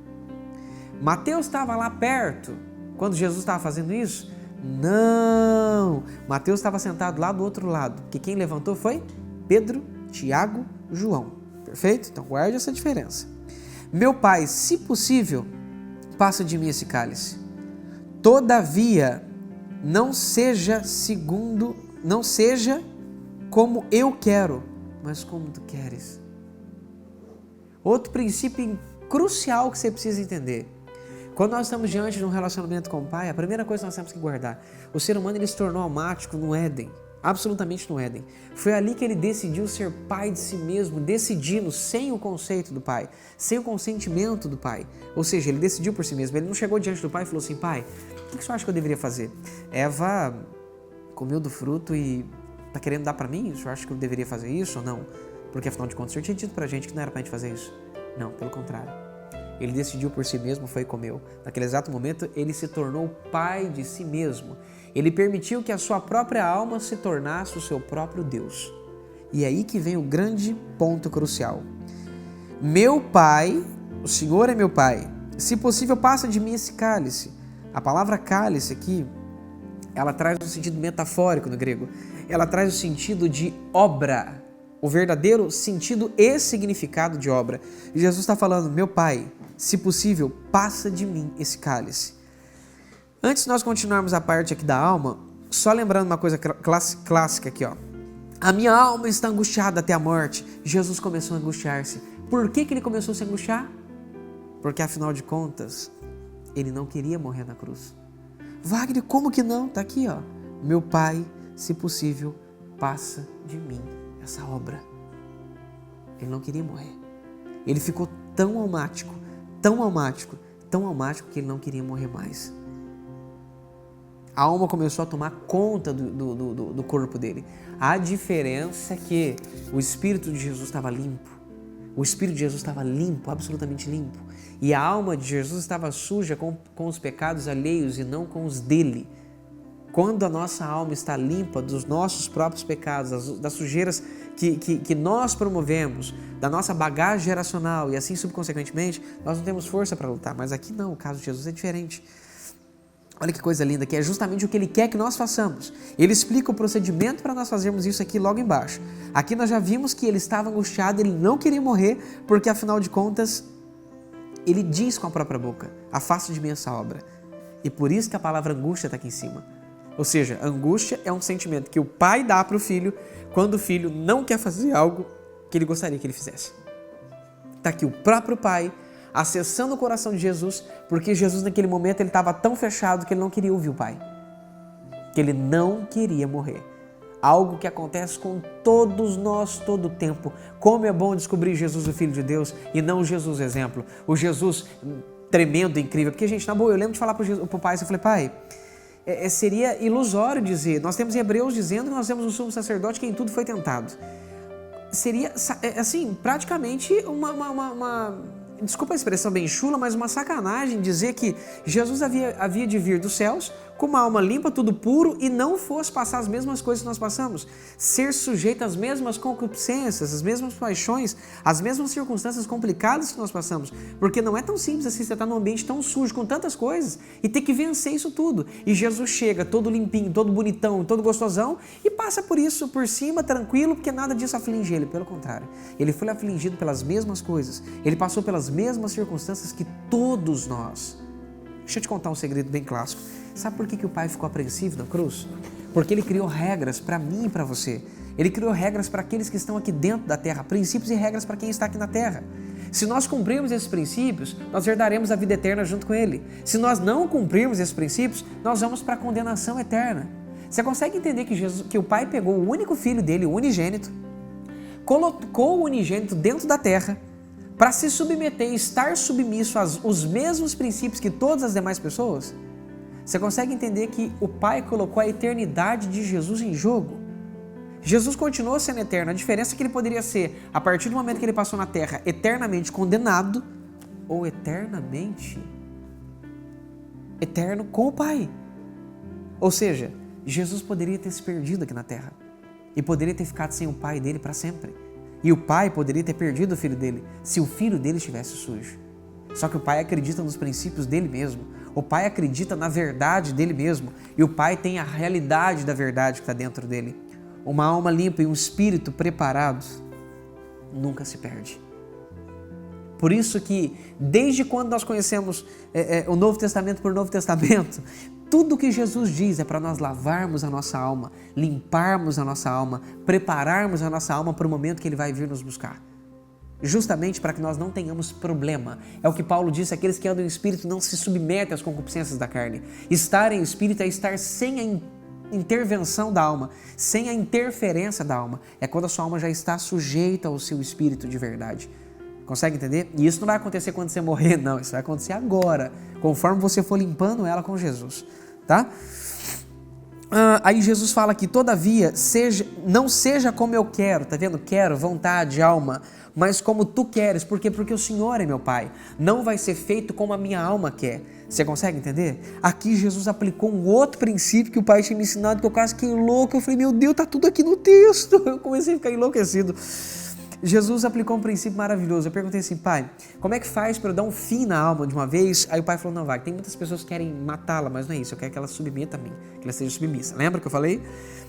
Mateus estava lá perto quando Jesus estava fazendo isso? Não! Mateus estava sentado lá do outro lado, porque quem levantou foi Pedro, Tiago, João. Perfeito? Então guarde essa diferença. Meu Pai, se possível, passa de mim esse cálice. Todavia, não seja como eu quero, mas como tu queres. Outro princípio crucial que você precisa entender. Quando nós estamos diante de um relacionamento com o Pai, a primeira coisa que nós temos que guardar, o ser humano ele se tornou almático no Éden, absolutamente no Éden. Foi ali que ele decidiu ser pai de si mesmo, decidindo sem o conceito do Pai, sem o consentimento do Pai. Ou seja, ele decidiu por si mesmo, ele não chegou diante do Pai e falou assim, Pai, o que você acha que eu deveria fazer? Eva comeu do fruto e está querendo dar para mim? O senhor acha que eu deveria fazer isso ou não? Porque afinal de contas, o senhor tinha dito para a gente que não era para a gente fazer isso. Não, pelo contrário. Ele decidiu por si mesmo, foi e comeu. Naquele exato momento, ele se tornou pai de si mesmo. Ele permitiu que a sua própria alma se tornasse o seu próprio Deus. E é aí que vem o grande ponto crucial. Meu Pai, o Senhor é meu Pai, se possível, passa de mim esse cálice. A palavra cálice aqui, ela traz um sentido metafórico no grego. Ela traz o sentido de obra. O verdadeiro sentido e significado de obra. E Jesus está falando, meu Pai, se possível, passa de mim esse cálice. Antes de nós continuarmos a parte aqui da alma, só lembrando uma coisa clássica aqui, ó. A minha alma está angustiada até a morte. Jesus começou a angustiar-se. Por que ele começou a se angustiar? Porque afinal de contas, ele não queria morrer na cruz. Wagner, como que não? Está aqui, ó. Meu Pai, se possível, passa de mim essa obra. Ele não queria morrer. Ele ficou tão almático que ele não queria morrer mais. A alma começou a tomar conta do corpo dele. A diferença é que o Espírito de Jesus estava limpo. O Espírito de Jesus estava limpo, absolutamente limpo. E a alma de Jesus estava suja com os pecados alheios e não com os dele. Quando a nossa alma está limpa dos nossos próprios pecados, das sujeiras que nós promovemos, da nossa bagagem geracional e assim subconsequentemente, nós não temos força para lutar. Mas aqui não, o caso de Jesus é diferente. Olha que coisa linda, que é justamente o que ele quer que nós façamos. Ele explica o procedimento para nós fazermos isso aqui logo embaixo. Aqui nós já vimos que ele estava angustiado, ele não queria morrer, porque afinal de contas, ele diz com a própria boca, afasta de mim essa obra. E por isso que a palavra angústia está aqui em cima. Ou seja, angústia é um sentimento que o pai dá para o filho quando o filho não quer fazer algo que ele gostaria que ele fizesse. Está aqui o próprio pai acessando o coração de Jesus, porque Jesus naquele momento ele estava tão fechado que ele não queria ouvir o pai. Que ele não queria morrer. Algo que acontece com todos nós todo o tempo. Como é bom descobrir Jesus, o Filho de Deus, e não o Jesus exemplo. O Jesus tremendo, incrível. Porque, gente, na boa, eu lembro de falar para o pai, eu falei, pai, seria ilusório dizer, nós temos em Hebreus dizendo que nós temos um sumo sacerdote que em tudo foi tentado. Seria, assim, praticamente desculpa a expressão bem chula, mas uma sacanagem dizer que Jesus havia de vir dos céus com uma alma limpa, tudo puro, e não fosse passar as mesmas coisas que nós passamos. Ser sujeito às mesmas concupiscências, às mesmas paixões, às mesmas circunstâncias complicadas que nós passamos. Porque não é tão simples assim você estar num ambiente tão sujo, com tantas coisas, e ter que vencer isso tudo. E Jesus chega todo limpinho, todo bonitão, todo gostosão, e passa por isso por cima, tranquilo, porque nada disso aflige ele. Pelo contrário, ele foi afligido pelas mesmas coisas. Ele passou pelas mesmas circunstâncias que todos nós. Deixa eu te contar um segredo bem clássico. Sabe por que o pai ficou apreensivo na cruz? Porque ele criou regras para mim e para você. Ele criou regras para aqueles que estão aqui dentro da terra, princípios e regras para quem está aqui na terra. Se nós cumprirmos esses princípios, nós herdaremos a vida eterna junto com ele. Se nós não cumprirmos esses princípios, nós vamos para a condenação eterna. Você consegue entender que o pai pegou o único filho dele, o unigênito, colocou o unigênito dentro da terra, para se submeter e estar submisso aos mesmos princípios que todas as demais pessoas? Você consegue entender que o Pai colocou a eternidade de Jesus em jogo? Jesus continuou sendo eterno, a diferença é que ele poderia ser, a partir do momento que ele passou na terra, eternamente condenado ou eternamente eterno com o Pai. Ou seja, Jesus poderia ter se perdido aqui na terra e poderia ter ficado sem o Pai dele para sempre. E o pai poderia ter perdido o filho dele se o filho dele estivesse sujo. Só que o pai acredita nos princípios dele mesmo. O pai acredita na verdade dele mesmo. E o pai tem a realidade da verdade que está dentro dele. Uma alma limpa e um espírito preparado nunca se perde. Por isso que, desde quando nós conhecemos o Novo Testamento por Novo Testamento, tudo que Jesus diz é para nós lavarmos a nossa alma, limparmos a nossa alma, prepararmos a nossa alma para o momento que Ele vai vir nos buscar. Justamente para que nós não tenhamos problema. É o que Paulo disse, aqueles que andam em espírito não se submetem às concupiscências da carne. Estar em espírito é estar sem a intervenção da alma, sem a interferência da alma. É quando a sua alma já está sujeita ao seu espírito de verdade. Consegue entender? E isso não vai acontecer quando você morrer, não. Isso vai acontecer agora, conforme você for limpando ela com Jesus, tá? Aí Jesus fala que, todavia, não seja como eu quero, tá vendo? Quero, vontade, alma, mas como tu queres. Por quê? Porque o Senhor é meu Pai. Não vai ser feito como a minha alma quer. Você consegue entender? Aqui Jesus aplicou um outro princípio que o Pai tinha me ensinado, que eu quase fiquei louco. Eu falei, meu Deus, tá tudo aqui no texto. Eu comecei a ficar enlouquecido. Jesus aplicou um princípio maravilhoso. Eu perguntei assim, pai, como é que faz para eu dar um fim na alma de uma vez? Aí o pai falou, não, vai, tem muitas pessoas que querem matá-la, mas não é isso, eu quero que ela submeta a mim, que ela seja submissa. Lembra que eu falei?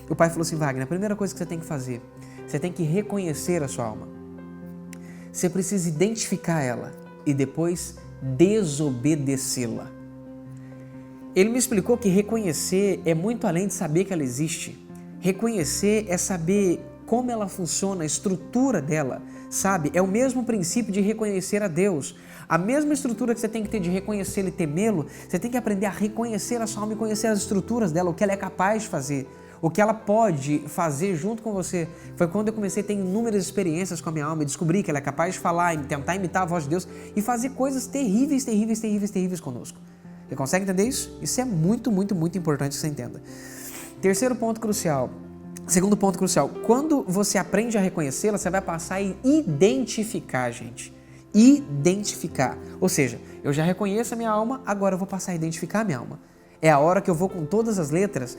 O pai falou assim, Wagner, a primeira coisa que você tem que fazer, você tem que reconhecer a sua alma. Você precisa identificar ela e depois desobedecê-la. Ele me explicou que reconhecer é muito além de saber que ela existe. Reconhecer é saber como ela funciona, a estrutura dela, sabe? É o mesmo princípio de reconhecer a Deus. A mesma estrutura que você tem que ter de reconhecê-lo e temê-lo, você tem que aprender a reconhecer a sua alma e conhecer as estruturas dela, o que ela é capaz de fazer, o que ela pode fazer junto com você. Foi quando eu comecei a ter inúmeras experiências com a minha alma e descobri que ela é capaz de falar e tentar imitar a voz de Deus e fazer coisas terríveis, terríveis, terríveis, terríveis conosco. Você consegue entender isso? Isso é muito, muito, muito importante que você entenda. Terceiro ponto crucial. Segundo ponto crucial, quando você aprende a reconhecê-la, você vai passar a identificar, gente. Identificar. Ou seja, eu já reconheço a minha alma, agora eu vou passar a identificar a minha alma. É a hora que eu vou com todas as letras,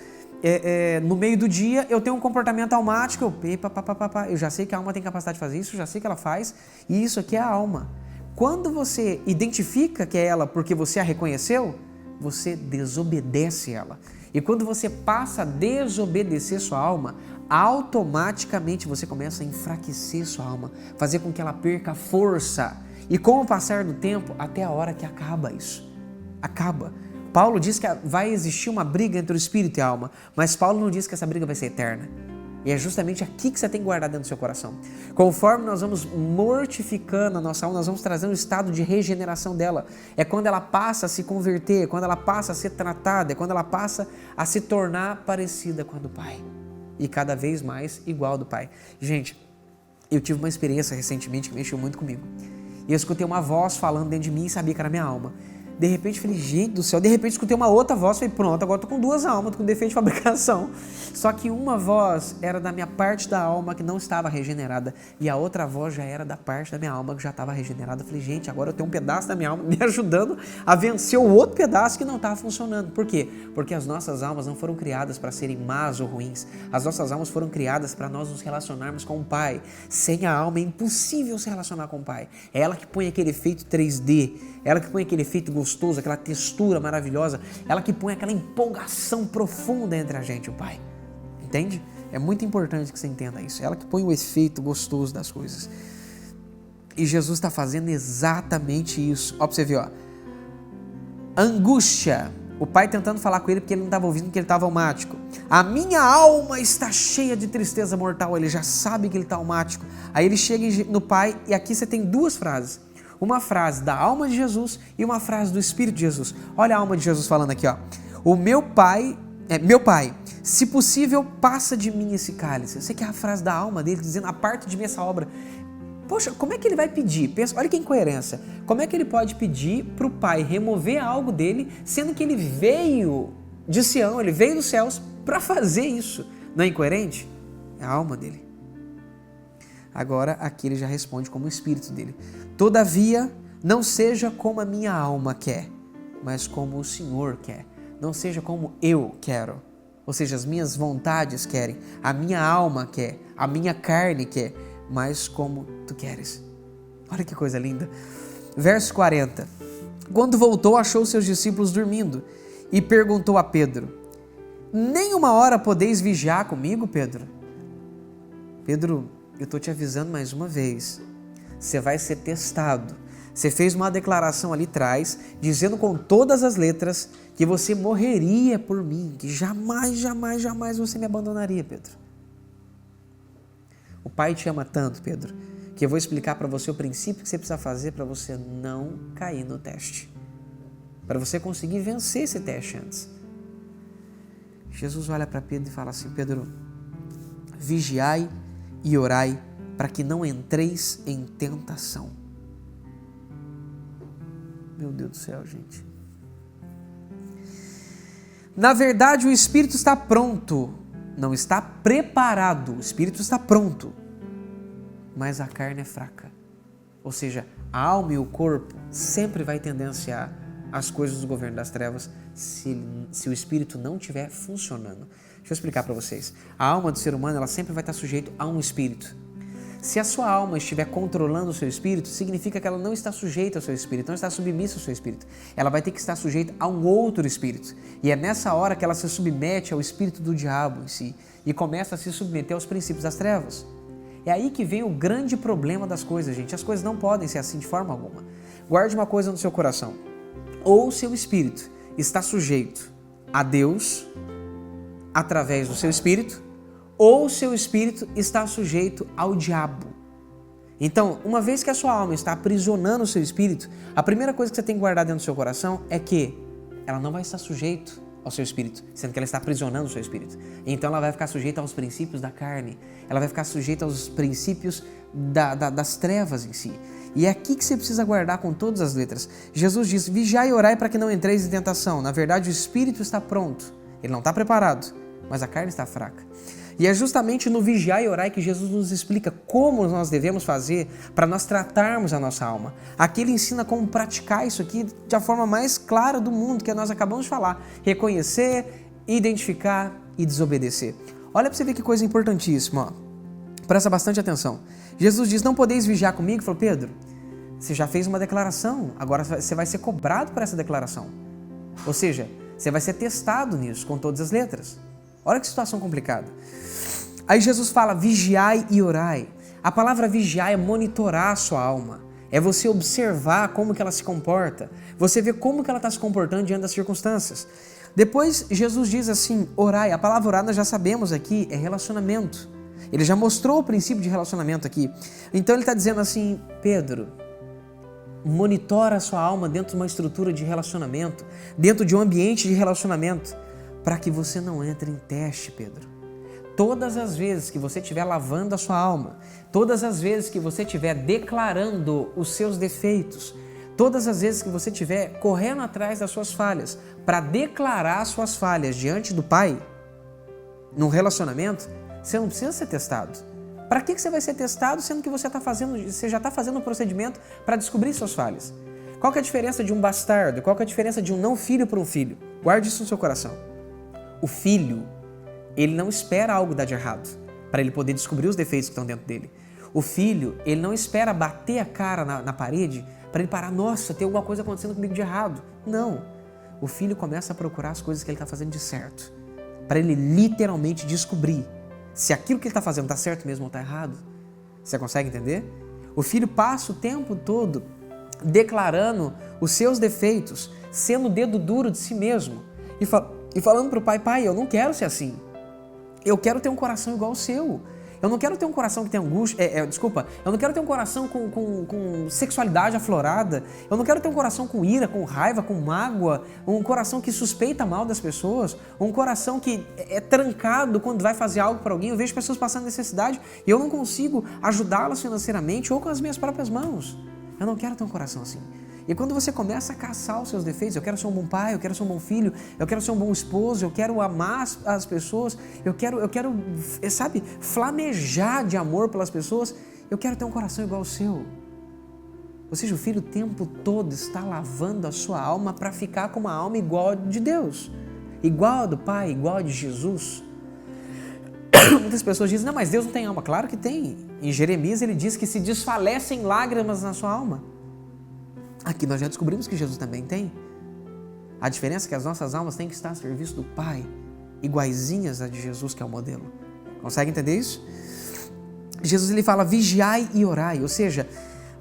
no meio do dia eu tenho um comportamento almático, eu já sei que a alma tem capacidade de fazer isso, já sei que ela faz, e isso aqui é a alma. Quando você identifica que é ela porque você a reconheceu, você desobedece ela. E quando você passa a desobedecer sua alma, automaticamente você começa a enfraquecer sua alma, fazer com que ela perca força. E com o passar do tempo, até a hora que acaba isso. Acaba. Paulo diz que vai existir uma briga entre o espírito e a alma, mas Paulo não diz que essa briga vai ser eterna. E é justamente aqui que você tem que guardar dentro do seu coração. Conforme nós vamos mortificando a nossa alma, nós vamos trazendo um estado de regeneração dela. É quando ela passa a se converter, quando ela passa a ser tratada, é quando ela passa a se tornar parecida com a do Pai. E cada vez mais igual ao do Pai. Gente, eu tive uma experiência recentemente que mexeu muito comigo. E eu escutei uma voz falando dentro de mim e sabia que era minha alma. De repente, falei, gente do céu, de repente escutei uma outra voz, falei, pronto, agora tô com duas almas, tô com defeito de fabricação. Só que uma voz era da minha parte da alma que não estava regenerada, e a outra voz já era da parte da minha alma que já estava regenerada. Falei, gente, agora eu tenho um pedaço da minha alma me ajudando a vencer o outro pedaço que não estava funcionando. Por quê? Porque as nossas almas não foram criadas para serem más ou ruins. As nossas almas foram criadas para nós nos relacionarmos com o Pai. Sem a alma é impossível se relacionar com o Pai. É ela que põe aquele efeito 3D, ela que põe aquele efeito gostoso, aquela textura maravilhosa, ela que põe aquela empolgação profunda entre a gente e o Pai. Entende? É muito importante que você entenda isso. Ela que põe o efeito gostoso das coisas. E Jesus está fazendo exatamente isso. Ó, pra você ver, ó. Angústia. O Pai tentando falar com ele porque ele não estava ouvindo, porque ele estava almático. A minha alma está cheia de tristeza mortal. Ele já sabe que ele está almático. Aí ele chega no Pai e aqui você tem duas frases. Uma frase da alma de Jesus e uma frase do Espírito de Jesus. Olha a alma de Jesus falando aqui, ó. O meu Pai, se possível, passa de mim esse cálice. Você quer a frase da alma dele dizendo, a parte de mim essa obra. Poxa, como é que ele vai pedir? Pensa, olha que incoerência. Como é que ele pode pedir para o Pai remover algo dele, sendo que ele veio de Sião, ele veio dos céus para fazer isso? Não é incoerente? É a alma dele. Agora, aqui ele já responde como o espírito dele. Todavia, não seja como a minha alma quer, mas como o Senhor quer. Não seja como eu quero. Ou seja, as minhas vontades querem, a minha alma quer, a minha carne quer, mas como tu queres. Olha que coisa linda. Verso 40. Quando voltou, achou seus discípulos dormindo e perguntou a Pedro, nem uma hora podeis vigiar comigo, Pedro? Pedro, eu estou te avisando mais uma vez, você vai ser testado. Você fez uma declaração ali atrás, dizendo com todas as letras que você morreria por mim, que jamais, jamais, jamais você me abandonaria, Pedro. O Pai te ama tanto, Pedro, que eu vou explicar para você o princípio que você precisa fazer para você não cair no teste. Para você conseguir vencer esse teste antes. Jesus olha para Pedro e fala assim, Pedro, vigiai e orai para que não entreis em tentação. Meu Deus do céu, gente. Na verdade, o Espírito está pronto, não está preparado. O Espírito está pronto, mas a carne é fraca. Ou seja, a alma e o corpo sempre vai tendenciar as coisas do governo das trevas se o Espírito não estiver funcionando. Deixa eu explicar para vocês. A alma do ser humano ela sempre vai estar sujeita a um Espírito. Se a sua alma estiver controlando o seu espírito, significa que ela não está sujeita ao seu espírito, não está submissa ao seu espírito. Ela vai ter que estar sujeita a um outro espírito. E é nessa hora que ela se submete ao espírito do diabo em si e começa a se submeter aos princípios das trevas. É aí que vem o grande problema das coisas, gente. As coisas não podem ser assim de forma alguma. Guarde uma coisa no seu coração. Ou o seu espírito está sujeito a Deus através do seu espírito, ou o seu espírito está sujeito ao diabo. Então, uma vez que a sua alma está aprisionando o seu espírito, a primeira coisa que você tem que guardar dentro do seu coração é que ela não vai estar sujeita ao seu espírito, sendo que ela está aprisionando o seu espírito. Então ela vai ficar sujeita aos princípios da carne, ela vai ficar sujeita aos princípios das trevas em si. E é aqui que você precisa guardar com todas as letras. Jesus diz, vigiai e orai para que não entreis em tentação. Na verdade, o espírito está pronto, ele não está preparado, mas a carne está fraca. E é justamente no vigiar e orar que Jesus nos explica como nós devemos fazer para nós tratarmos a nossa alma. Aqui ele ensina como praticar isso aqui da forma mais clara do mundo, que nós acabamos de falar. Reconhecer, identificar e desobedecer. Olha para você ver que coisa importantíssima. Ó. Presta bastante atenção. Jesus diz, não podeis vigiar comigo? Falou, Pedro, você já fez uma declaração, agora você vai ser cobrado por essa declaração. Ou seja, você vai ser testado nisso com todas as letras. Olha que situação complicada. Aí Jesus fala, vigiai e orai. A palavra vigiar é monitorar a sua alma. É você observar como que ela se comporta. Você vê como que ela está se comportando diante das circunstâncias. Depois, Jesus diz assim, orai. A palavra orar nós já sabemos aqui, é relacionamento. Ele já mostrou o princípio de relacionamento aqui. Então ele está dizendo assim, Pedro, monitora a sua alma dentro de uma estrutura de relacionamento, dentro de um ambiente de relacionamento, para que você não entre em teste, Pedro. Todas as vezes que você estiver lavando a sua alma, todas as vezes que você estiver declarando os seus defeitos, todas as vezes que você estiver correndo atrás das suas falhas, para declarar suas falhas diante do Pai, num relacionamento, você não precisa ser testado. Para que você vai ser testado sendo que você já está fazendo um procedimento para descobrir suas falhas? Qual que é a diferença de um bastardo? Qual que é a diferença de um não filho para um filho? Guarde isso no seu coração. O filho, ele não espera algo dar de errado para ele poder descobrir os defeitos que estão dentro dele. O filho, ele não espera bater a cara na parede para ele parar, nossa, tem alguma coisa acontecendo comigo de errado. Não. O filho começa a procurar as coisas que ele está fazendo de certo, para ele literalmente descobrir se aquilo que ele está fazendo está certo mesmo ou está errado. Você consegue entender? O filho passa o tempo todo declarando os seus defeitos, sendo o dedo duro de si mesmo e falando para o pai, pai, eu não quero ser assim. Eu quero ter um coração igual ao seu. Eu não quero ter um coração que tem angústia, eu não quero ter um coração com sexualidade aflorada, eu não quero ter um coração com ira, com raiva, com mágoa, um coração que suspeita mal das pessoas, um coração que é trancado quando vai fazer algo para alguém. Eu vejo pessoas passando necessidade e eu não consigo ajudá-las financeiramente ou com as minhas próprias mãos. Eu não quero ter um coração assim. E quando você começa a caçar os seus defeitos, eu quero ser um bom pai, eu quero ser um bom filho, eu quero ser um bom esposo, eu quero amar as pessoas, eu quero, sabe, flamejar de amor pelas pessoas, eu quero ter um coração igual ao seu. Ou seja, o filho o tempo todo está lavando a sua alma para ficar com uma alma igual a de Deus, igual a do Pai, igual a de Jesus. Muitas pessoas dizem, não, mas Deus não tem alma. Claro que tem. Em Jeremias ele diz que se desfalecem lágrimas na sua alma. Aqui nós já descobrimos que Jesus também tem. A diferença é que as nossas almas têm que estar a serviço do Pai, iguaizinhas a de Jesus, que é o modelo. Consegue entender isso? Jesus ele fala, vigiai e orai, ou seja,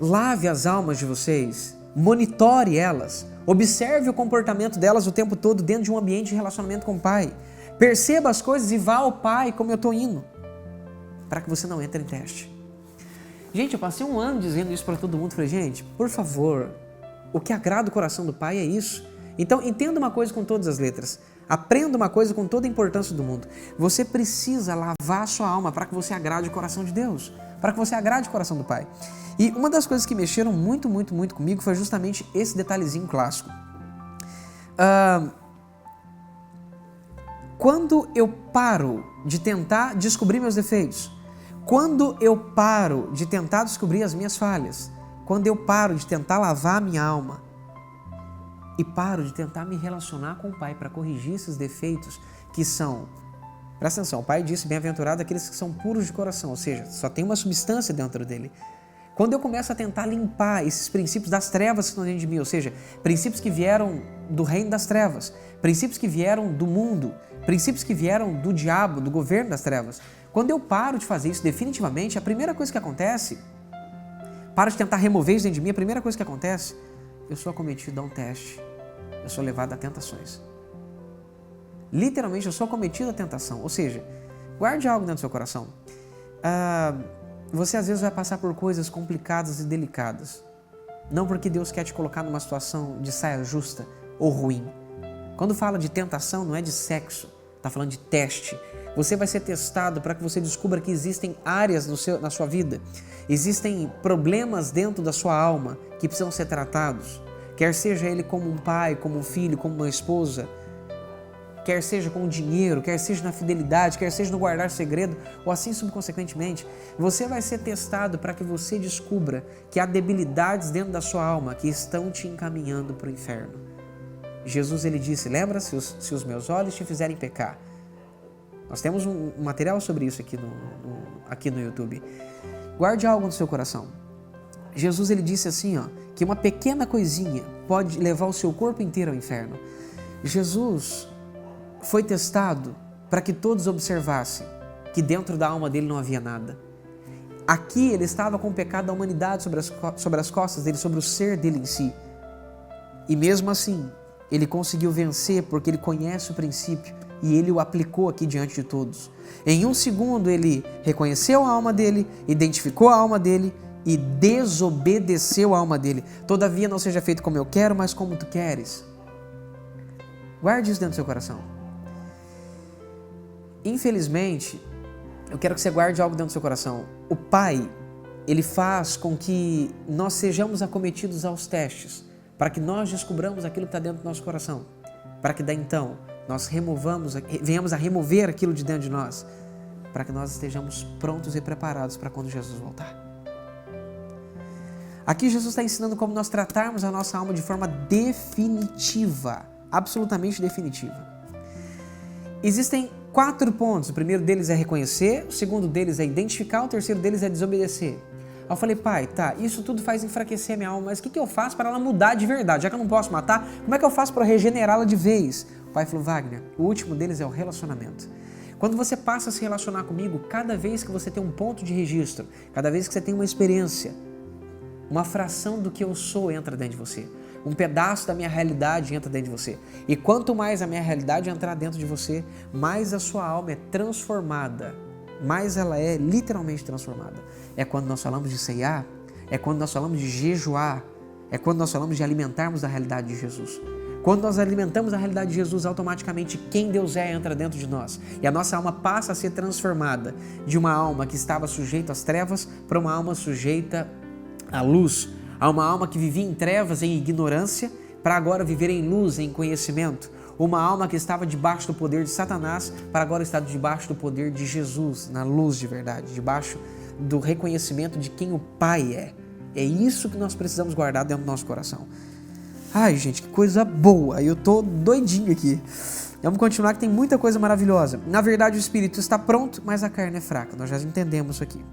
lave as almas de vocês, monitore elas, observe o comportamento delas o tempo todo dentro de um ambiente de relacionamento com o Pai. Perceba as coisas e vá ao Pai como eu estou indo, para que você não entre em teste. Gente, eu passei um ano dizendo isso para todo mundo. Falei, gente, por favor, o que agrada o coração do Pai é isso. Então, entenda uma coisa com todas as letras. Aprenda uma coisa com toda a importância do mundo. Você precisa lavar a sua alma para que você agrade o coração de Deus, para que você agrade o coração do Pai. E uma das coisas que mexeram muito comigo foi justamente esse detalhezinho clássico. Quando eu paro de tentar descobrir meus defeitos, quando eu paro de tentar descobrir as minhas falhas, quando eu paro de tentar lavar a minha alma e paro de tentar me relacionar com o Pai para corrigir esses defeitos que são... Presta atenção, o Pai disse, bem-aventurado aqueles que são puros de coração, ou seja, só tem uma substância dentro dele. Quando eu começo a tentar limpar esses princípios das trevas que estão dentro de mim, ou seja, princípios que vieram do reino das trevas, princípios que vieram do mundo, princípios que vieram do diabo, do governo das trevas, quando eu paro de fazer isso definitivamente, a primeira coisa que acontece, paro de tentar remover isso dentro de mim, a primeira coisa que acontece, eu sou acometido a um teste, eu sou levado a tentações. Literalmente, eu sou acometido a tentação, ou seja, guarde algo dentro do seu coração. Você às vezes vai passar por coisas complicadas e delicadas, não porque Deus quer te colocar numa situação de saia justa ou ruim. Quando fala de tentação, não é de sexo, está falando de teste. Você vai ser testado para que você descubra que existem áreas na sua vida, existem problemas dentro da sua alma que precisam ser tratados, quer seja ele como um pai, como um filho, como uma esposa, quer seja com o dinheiro, quer seja na fidelidade, quer seja no guardar segredo, ou assim subconsequentemente, você vai ser testado para que você descubra que há debilidades dentro da sua alma que estão te encaminhando para o inferno. Jesus ele disse, lembra se os meus olhos te fizerem pecar. Nós temos um material sobre isso aqui no YouTube. Guarde algo no seu coração. Jesus ele disse assim, que uma pequena coisinha pode levar o seu corpo inteiro ao inferno. Jesus foi testado para que todos observassem que dentro da alma dele não havia nada. Aqui ele estava com o pecado da humanidade sobre as costas dele, sobre o ser dele em si. E mesmo assim, ele conseguiu vencer porque ele conhece o princípio e ele o aplicou aqui diante de todos. Em um segundo ele reconheceu a alma dele, identificou a alma dele e desobedeceu a alma dele. Todavia não seja feito como eu quero, mas como tu queres. Guarde isso dentro do seu coração. Infelizmente, eu quero que você guarde algo dentro do seu coração. O Pai, ele faz com que nós sejamos acometidos aos testes, para que nós descobramos aquilo que está dentro do nosso coração, para que daí então nós venhamos a remover aquilo de dentro de nós, para que nós estejamos prontos e preparados para quando Jesus voltar. Aqui Jesus está ensinando como nós tratarmos a nossa alma de forma definitiva, absolutamente definitiva. Existem 4 pontos. O primeiro deles é reconhecer, o segundo deles é identificar, o terceiro deles é desobedecer. Aí eu falei, pai, tá, isso tudo faz enfraquecer a minha alma, mas o que eu faço para ela mudar de verdade? Já que eu não posso matar, como é que eu faço para regenerá-la de vez? O pai falou, Wagner, o último deles é o relacionamento. Quando você passa a se relacionar comigo, cada vez que você tem um ponto de registro, cada vez que você tem uma experiência, uma fração do que eu sou entra dentro de você. Um pedaço da minha realidade entra dentro de você. E quanto mais a minha realidade entrar dentro de você, mais a sua alma é transformada. Mais ela é literalmente transformada. É quando nós falamos de ceiar, é quando nós falamos de jejuar, é quando nós falamos de alimentarmos da realidade de Jesus. Quando nós alimentamos a realidade de Jesus, automaticamente quem Deus é entra dentro de nós. E a nossa alma passa a ser transformada de uma alma que estava sujeita às trevas para uma alma sujeita à luz. A uma alma que vivia em trevas, em ignorância, para agora viver em luz, em conhecimento. Uma alma que estava debaixo do poder de Satanás, para agora estar debaixo do poder de Jesus, na luz de verdade, debaixo do reconhecimento de quem o Pai é. É isso que nós precisamos guardar dentro do nosso coração. Ai, gente, que coisa boa! Eu tô doidinho aqui. Vamos continuar que tem muita coisa maravilhosa. Na verdade, o Espírito está pronto, mas a carne é fraca. Nós já entendemos isso aqui.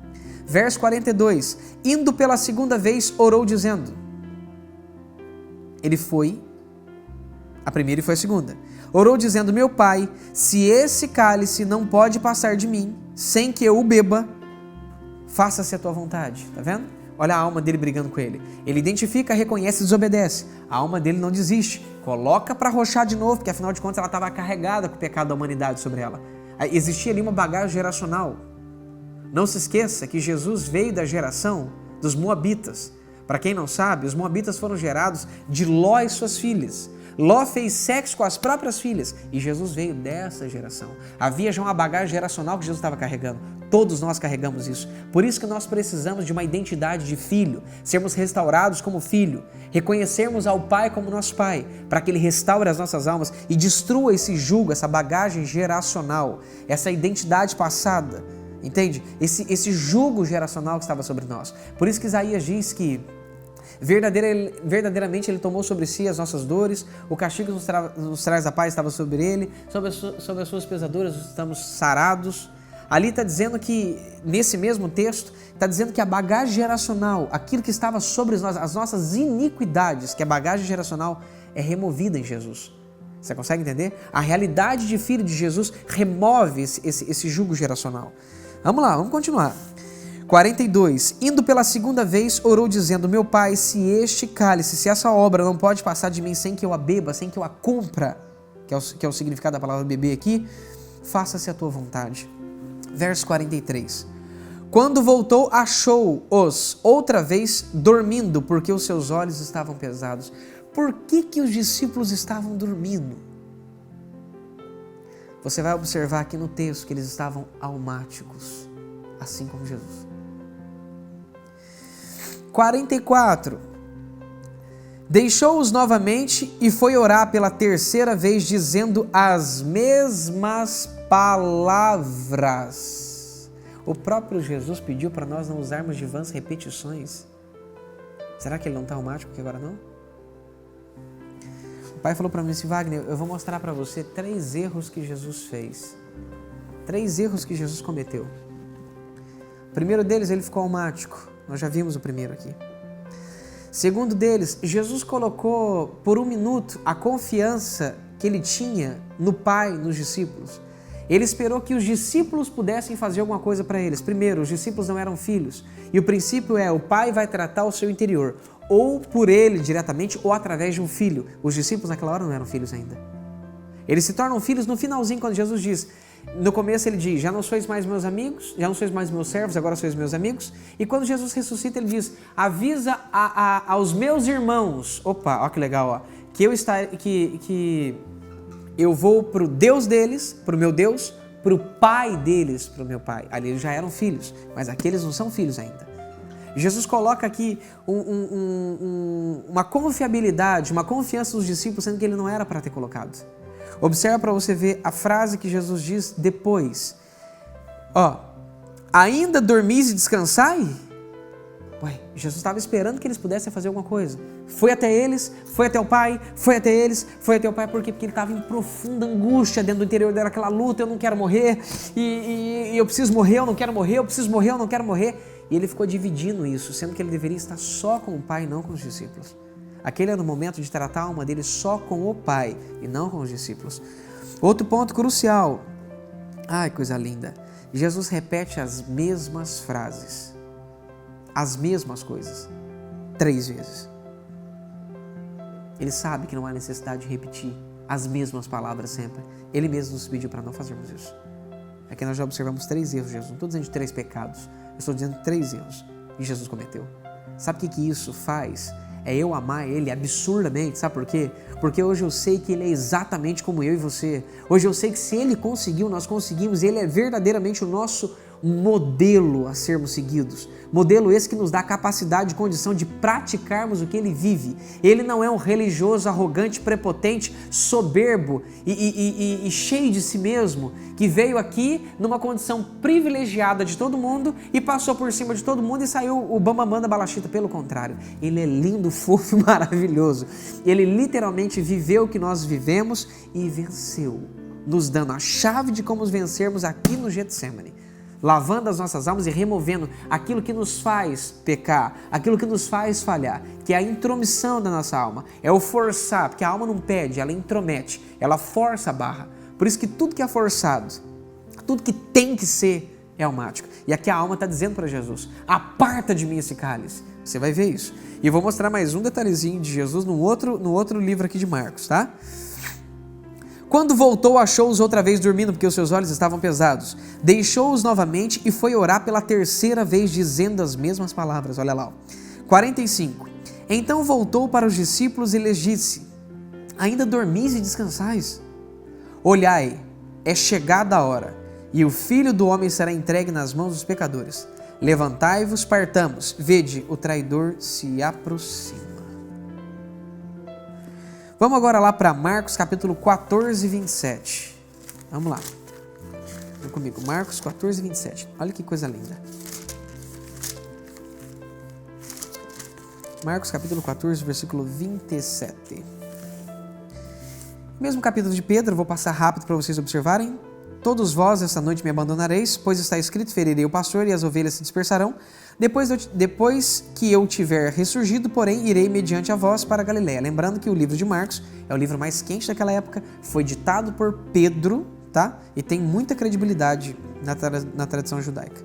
Verso 42. Indo pela segunda vez, orou dizendo. Ele foi a primeira e foi a segunda. Orou dizendo, meu Pai, se esse cálice não pode passar de mim, sem que eu o beba, faça-se a tua vontade. Tá vendo? Olha a alma dele brigando com ele. Ele identifica, reconhece e desobedece. A alma dele não desiste. Coloca para arrochar de novo, porque afinal de contas ela estava carregada com o pecado da humanidade sobre ela. Existia ali uma bagagem geracional. Não se esqueça que Jesus veio da geração dos Moabitas. Para quem não sabe, os Moabitas foram gerados de Ló e suas filhas. Ló fez sexo com as próprias filhas e Jesus veio dessa geração. Havia já uma bagagem geracional que Jesus estava carregando. Todos nós carregamos isso. Por isso que nós precisamos de uma identidade de filho, sermos restaurados como filho, reconhecermos ao Pai como nosso Pai, para que Ele restaure as nossas almas e destrua esse jugo, essa bagagem geracional, essa identidade passada. Entende? Esse jugo geracional que estava sobre nós. Por isso que Isaías diz que verdadeiramente Ele tomou sobre si as nossas dores, o castigo nos traz a paz estava sobre Ele, sobre as suas pesaduras estamos sarados. Ali está dizendo que, nesse mesmo texto, está dizendo que a bagagem geracional, aquilo que estava sobre nós, as nossas iniquidades, que a bagagem geracional é removida em Jesus. Você consegue entender? A realidade de filho de Jesus remove esse jugo geracional. Vamos lá, vamos continuar. 42. Indo pela segunda vez, orou dizendo, meu Pai, se este cálice, se essa obra não pode passar de mim sem que eu a beba, sem que eu a cumpra, que é o significado da palavra beber aqui, faça-se a tua vontade. Verso 43. Quando voltou, achou-os outra vez dormindo, porque os seus olhos estavam pesados. Por que os discípulos estavam dormindo? Você vai observar aqui no texto que eles estavam almáticos, assim como Jesus. 44. Deixou-os novamente e foi orar pela terceira vez, dizendo as mesmas palavras. O próprio Jesus pediu para nós não usarmos de vãs repetições. Será que ele não está almático aqui agora não? O pai falou para mim assim, Wagner, eu vou mostrar para você 3 erros que Jesus fez. 3 erros que Jesus cometeu. O primeiro deles, ele ficou almático. Nós já vimos o primeiro aqui. Segundo deles, Jesus colocou por um minuto a confiança que ele tinha no Pai, nos discípulos. Ele esperou que os discípulos pudessem fazer alguma coisa para eles. Primeiro, os discípulos não eram filhos. E o princípio é, o pai vai tratar o seu interior, ou por ele diretamente, ou através de um filho. Os discípulos naquela hora não eram filhos ainda. Eles se tornam filhos no finalzinho, quando Jesus diz, no começo ele diz, já não sois mais meus amigos, já não sois mais meus servos, agora sois meus amigos. E quando Jesus ressuscita, ele diz, avisa aos meus irmãos, opa, ó que legal, ó, que eu vou para o Deus deles, para o meu Deus, para o pai deles, para o meu pai. Ali eles já eram filhos, mas aqueles não são filhos ainda. Jesus coloca aqui uma confiabilidade, uma confiança nos discípulos, sendo que ele não era para ter colocado. Observa para você ver a frase que Jesus diz depois. Ó, ainda dormis e descansai? Ué, Jesus estava esperando que eles pudessem fazer alguma coisa. Foi até eles, foi até o Pai, foi até eles, foi até o Pai. Por quê? Porque ele estava em profunda angústia dentro do interior dela, aquela luta, eu não quero morrer, e eu preciso morrer, eu não quero morrer, eu preciso morrer, eu não quero morrer. E ele ficou dividindo isso, sendo que ele deveria estar só com o Pai e não com os discípulos. Aquele era o momento de tratar a alma dele só com o Pai e não com os discípulos. Outro ponto crucial. Ai, coisa linda. Jesus repete as mesmas frases. As mesmas coisas. 3 vezes. Ele sabe que não há necessidade de repetir as mesmas palavras sempre. Ele mesmo nos pediu para não fazermos isso. Aqui nós já observamos 3 erros de Jesus. Não estou dizendo de 3 pecados. Eu estou dizendo 3 erros que Jesus cometeu. Sabe o que isso faz? É eu amar Ele absurdamente, sabe por quê? Porque hoje eu sei que Ele é exatamente como eu e você. Hoje eu sei que se Ele conseguiu, nós conseguimos. Ele é verdadeiramente o nosso modelo a sermos seguidos. Modelo esse que nos dá a capacidade e condição de praticarmos o que Ele vive. Ele não é um religioso arrogante, prepotente, soberbo e cheio de si mesmo, que veio aqui numa condição privilegiada de todo mundo e passou por cima de todo mundo e saiu o bambambam da balachita. Pelo contrário, Ele é lindo, fofo e maravilhoso. Ele literalmente viveu o que nós vivemos e venceu, nos dando a chave de como vencermos aqui no Getsemane. Lavando as nossas almas e removendo aquilo que nos faz pecar, aquilo que nos faz falhar, que é a intromissão da nossa alma, é o forçar, porque a alma não pede, ela intromete, ela força a barra. Por isso que tudo que é forçado, tudo que tem que ser é almático. E aqui a alma está dizendo para Jesus, aparta de mim esse cálice. Você vai ver isso. E eu vou mostrar mais um detalhezinho de Jesus no outro livro aqui de Marcos, tá? Quando voltou, achou-os outra vez dormindo, porque os seus olhos estavam pesados. Deixou-os novamente e foi orar pela 3ª vez, dizendo as mesmas palavras. Olha lá. 45. Então voltou para os discípulos e lhes disse, ainda dormis e descansais? Olhai, é chegada a hora, e o Filho do Homem será entregue nas mãos dos pecadores. Levantai-vos, partamos. Vede, o traidor se aproxima. Vamos agora lá para Marcos capítulo 14, 27. Vamos lá. Vem comigo, Marcos 14, 27. Olha que coisa linda. Marcos capítulo 14, versículo 27. Mesmo capítulo de Pedro, vou passar rápido para vocês observarem. Todos vós esta noite me abandonareis, pois está escrito, ferirei o pastor e as ovelhas se dispersarão. Depois que eu tiver ressurgido, porém, irei mediante a vós para a Galiléia. Lembrando que o livro de Marcos é o livro mais quente daquela época, foi ditado por Pedro, tá? E tem muita credibilidade na tradição judaica.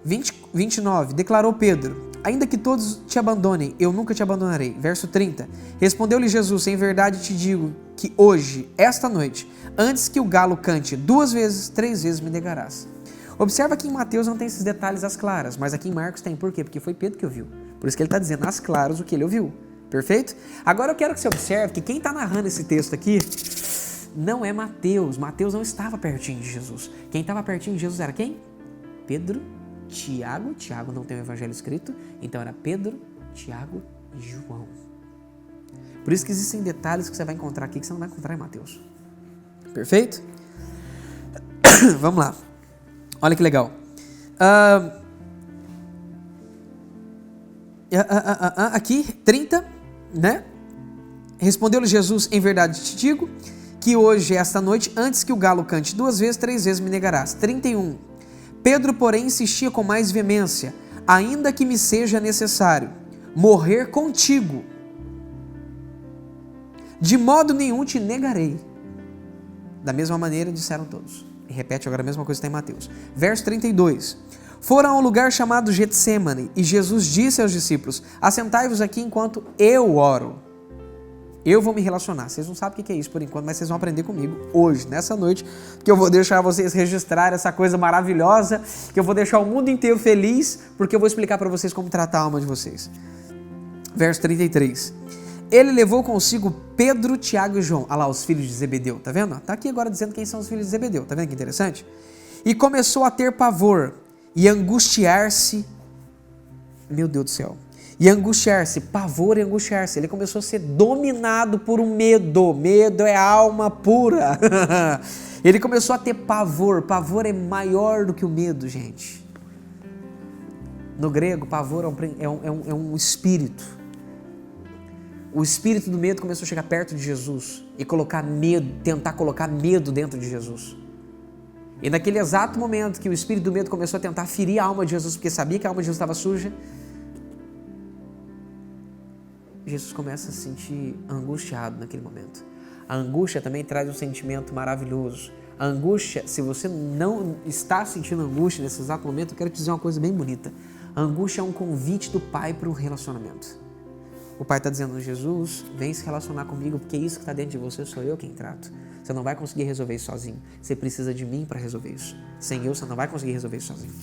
29, declarou Pedro, ainda que todos te abandonem, eu nunca te abandonarei. Verso 30, respondeu-lhe Jesus, em verdade te digo que hoje, esta noite, antes que o galo cante 2 vezes, 3 vezes me negarás. Observa que em Mateus não tem esses detalhes às claras, mas aqui em Marcos tem. Por quê? Porque foi Pedro que ouviu. Por isso que ele está dizendo às claras o que ele ouviu. Perfeito? Agora eu quero que você observe que quem está narrando esse texto aqui não é Mateus. Mateus não estava pertinho de Jesus. Quem estava pertinho de Jesus era quem? Pedro, Tiago. Tiago não tem o evangelho escrito, então era Pedro, Tiago e João. Por isso que existem detalhes que você vai encontrar aqui que você não vai encontrar em Mateus. Perfeito? Vamos lá. Olha que legal. Aqui, 30, né? Respondeu-lhe Jesus, em verdade te digo, que hoje, esta noite, antes que o galo cante 2 vezes, 3 vezes me negarás. 31. Pedro, porém, insistia com mais veemência, ainda que me seja necessário morrer contigo, de modo nenhum te negarei. Da mesma maneira disseram todos. E repete agora a mesma coisa que está em Mateus. Verso 32. Foram ao lugar chamado Getsêmane, e Jesus disse aos discípulos: assentai-vos aqui enquanto eu oro. Eu vou me relacionar. Vocês não sabem o que é isso por enquanto, mas vocês vão aprender comigo hoje, nessa noite, que eu vou deixar vocês registrar essa coisa maravilhosa, que eu vou deixar o mundo inteiro feliz, porque eu vou explicar para vocês como tratar a alma de vocês. Verso 33. Ele levou consigo Pedro, Tiago e João. Olha lá, os filhos de Zebedeu, tá vendo? Tá aqui agora dizendo quem são os filhos de Zebedeu, tá vendo que interessante? E começou a ter pavor e angustiar-se. Meu Deus do céu. E angustiar-se, pavor e angustiar-se. Ele começou a ser dominado por um medo. Medo é alma pura. Ele começou a ter pavor. Pavor é maior do que o medo, gente. No grego, pavor é um espírito. O espírito do medo começou a chegar perto de Jesus e colocar medo, tentar colocar medo dentro de Jesus. E naquele exato momento que o espírito do medo começou a tentar ferir a alma de Jesus, porque sabia que a alma de Jesus estava suja, Jesus começa a se sentir angustiado naquele momento. A angústia também traz um sentimento maravilhoso. A angústia, se você não está sentindo angústia nesse exato momento, eu quero te dizer uma coisa bem bonita. A angústia é um convite do Pai para o relacionamento. O Pai está dizendo: Jesus, vem se relacionar comigo, porque isso que está dentro de você sou eu quem trato. Você não vai conseguir resolver isso sozinho. Você precisa de mim para resolver isso. Sem eu, você não vai conseguir resolver isso sozinho.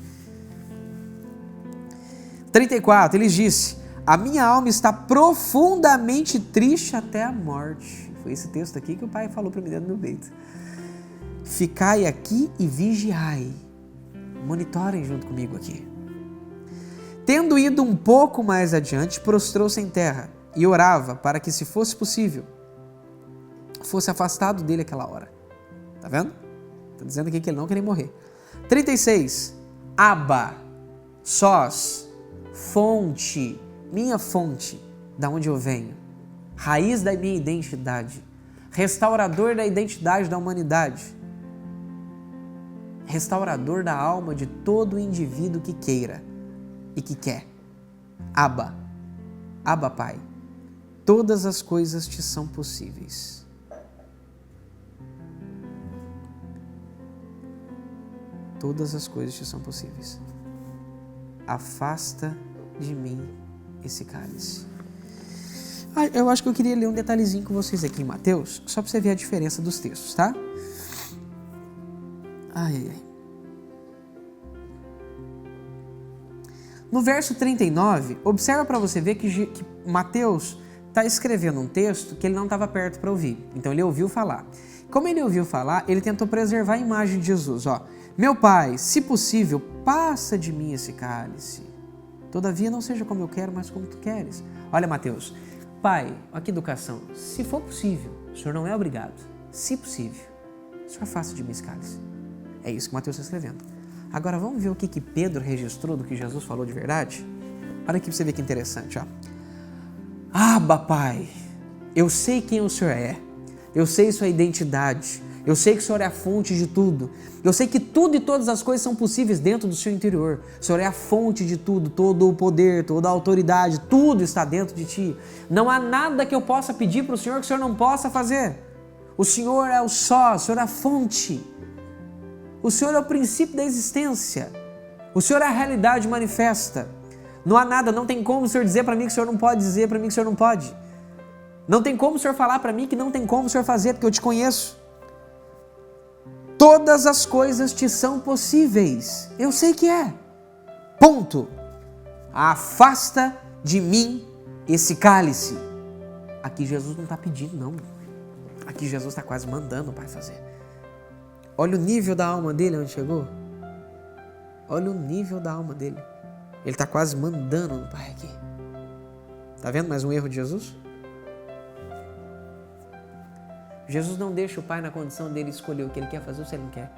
34, ele disse: a minha alma está profundamente triste até a morte. Foi esse texto aqui que o Pai falou para mim dentro do meu peito. Ficai aqui e vigiai. Monitorem junto comigo aqui. Tendo ido um pouco mais adiante, prostrou-se em terra e orava para que, se fosse possível, fosse afastado dele aquela hora. Tá vendo? Está dizendo aqui que ele não queria morrer. 36. Abba, sós, fonte, minha fonte, da onde eu venho, raiz da minha identidade, restaurador da identidade da humanidade, restaurador da alma de todo indivíduo que queira e que quer. Abba, Abba Pai, todas as coisas te são possíveis. Todas as coisas te são possíveis. Afasta de mim esse cálice. Eu acho que eu queria ler um detalhezinho com vocês aqui em Mateus, só para você ver a diferença dos textos, tá? No verso 39, observa para você ver que Mateus está escrevendo um texto que ele não estava perto para ouvir. Então ele ouviu falar. Como ele ouviu falar, ele tentou preservar a imagem de Jesus. Meu Pai, se possível, passa de mim esse cálice. Todavia não seja como eu quero, mas como tu queres. Olha, Mateus. Pai, aqui educação. Se for possível, o senhor não é obrigado. Se possível, o senhor afasta de mim esse cálice. É isso que Mateus está escrevendo. Agora vamos ver o que Pedro registrou do que Jesus falou de verdade? Olha aqui para você ver que interessante. Abba, Pai, eu sei quem o Senhor é. Eu sei sua identidade. Eu sei que o Senhor é a fonte de tudo. Eu sei que tudo e todas as coisas são possíveis dentro do seu interior. O Senhor é a fonte de tudo, todo o poder, toda a autoridade, tudo está dentro de ti. Não há nada que eu possa pedir para o Senhor que o Senhor não possa fazer. O Senhor é o só, o Senhor é a fonte. O Senhor é o princípio da existência. O Senhor é a realidade manifesta. Não há nada, não tem como o Senhor dizer para mim que o Senhor não pode dizer para mim que o Senhor não pode. Não tem como o Senhor falar para mim que não tem como o Senhor fazer, porque eu te conheço. Todas as coisas te são possíveis. Eu sei que é. Ponto. Afasta de mim esse cálice. Aqui Jesus não está pedindo, não. Aqui Jesus está quase mandando o Pai fazer. Olha o nível da alma dele, onde chegou. Olha o nível da alma dele. Ele está quase mandando no Pai aqui. Está vendo mais um erro de Jesus? Jesus não deixa o Pai na condição dele escolher o que ele quer fazer ou se ele não quer.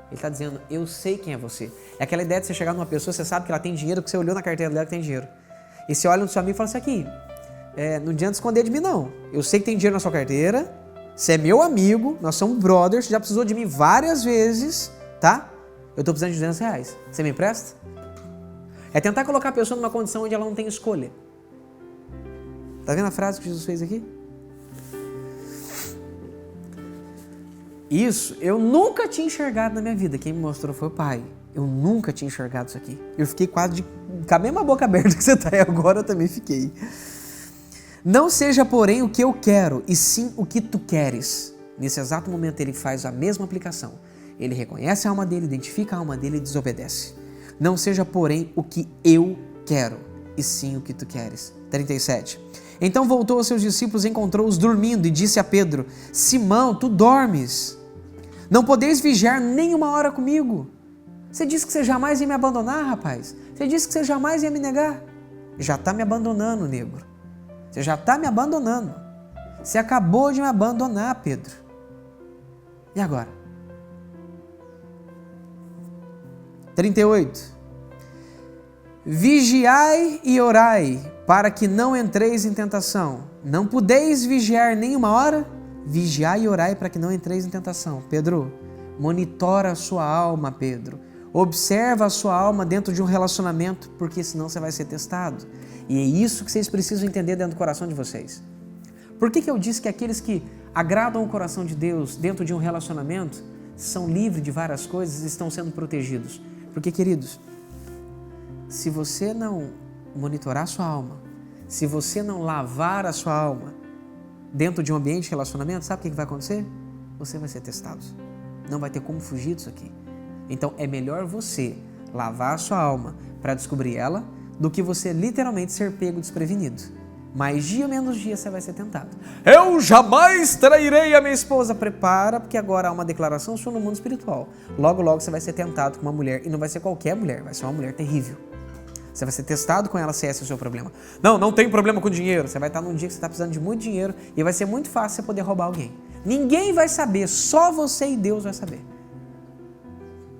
Ele está dizendo, eu sei quem é você. É aquela ideia de você chegar numa pessoa, você sabe que ela tem dinheiro, porque você olhou na carteira dela que tem dinheiro. E você olha no seu amigo e fala assim, aqui, não adianta esconder de mim não. Eu sei que tem dinheiro na sua carteira, você é meu amigo, nós somos brothers, você já precisou de mim várias vezes, tá? Eu estou precisando de R$200. Você me empresta? É tentar colocar a pessoa numa condição onde ela não tem escolha. Tá vendo a frase que Jesus fez aqui? Isso eu nunca tinha enxergado na minha vida. Quem me mostrou foi o Pai. Eu nunca tinha enxergado isso aqui. Eu fiquei quase com a mesma boca aberta que você está aí agora, eu também fiquei. Não seja, porém, o que eu quero, e sim o que tu queres. Nesse exato momento ele faz a mesma aplicação. Ele reconhece a alma dele, identifica a alma dele e desobedece. Não seja, porém, o que eu quero, e sim o que tu queres. 37. Então voltou aos seus discípulos e encontrou-os dormindo e disse a Pedro: Simão, tu dormes? Não podeis vigiar nem uma hora comigo? Você disse que você jamais ia me abandonar, rapaz? Você disse que você jamais ia me negar? Já está me abandonando, negro. Você já está me abandonando. Você acabou de me abandonar, Pedro. E agora? 38. Vigiai e orai, para que não entreis em tentação. Não podeis vigiar nem uma hora? Vigiai e orai para que não entreis em tentação. Pedro, monitora a sua alma, Pedro. Observa a sua alma dentro de um relacionamento, porque senão você vai ser testado. E é isso que vocês precisam entender dentro do coração de vocês. Por que eu disse que aqueles que agradam o coração de Deus dentro de um relacionamento são livres de várias coisas e estão sendo protegidos? Porque, queridos, se você não monitorar a sua alma, se você não lavar a sua alma dentro de um ambiente de relacionamento, sabe o que vai acontecer? Você vai ser testado. Não vai ter como fugir disso aqui. Então é melhor você lavar a sua alma para descobrir ela do que você literalmente ser pego desprevenido. Mais dia ou menos dia você vai ser tentado. Eu jamais trairei a minha esposa. Prepara, porque agora há uma declaração sua no mundo espiritual. Logo, logo você vai ser tentado com uma mulher, e não vai ser qualquer mulher, vai ser uma mulher terrível. Você vai ser testado com ela se esse é o seu problema. Não tem problema com dinheiro. Você vai estar num dia que você está precisando de muito dinheiro e vai ser muito fácil você poder roubar alguém. Ninguém vai saber, só você e Deus vai saber.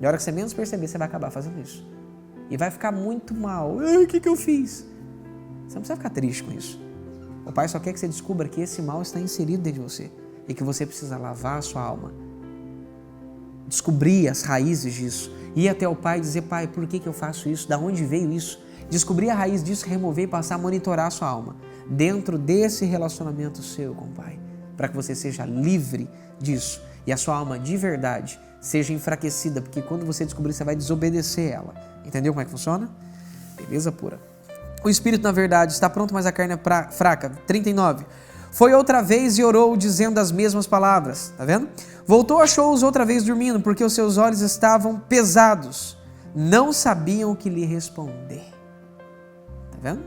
Na hora que você menos perceber, você vai acabar fazendo isso. E vai ficar muito mal. O que eu fiz? Você não precisa ficar triste com isso. O Pai só quer que você descubra que esse mal está inserido dentro de você e que você precisa lavar a sua alma. Descobrir as raízes disso. Ir até o Pai e dizer: Pai, por que eu faço isso? Da onde veio isso? Descobrir a raiz disso, remover e passar a monitorar a sua alma. Dentro desse relacionamento seu com o Pai. Para que você seja livre disso. E a sua alma de verdade seja enfraquecida. Porque quando você descobrir, você vai desobedecer ela. Entendeu como é que funciona? Beleza pura. O espírito, na verdade, está pronto, mas a carne é fraca. 39. Foi outra vez e orou, dizendo as mesmas palavras. Tá vendo? Voltou, achou-os outra vez dormindo, porque os seus olhos estavam pesados. Não sabiam o que lhe responder. Tá vendo?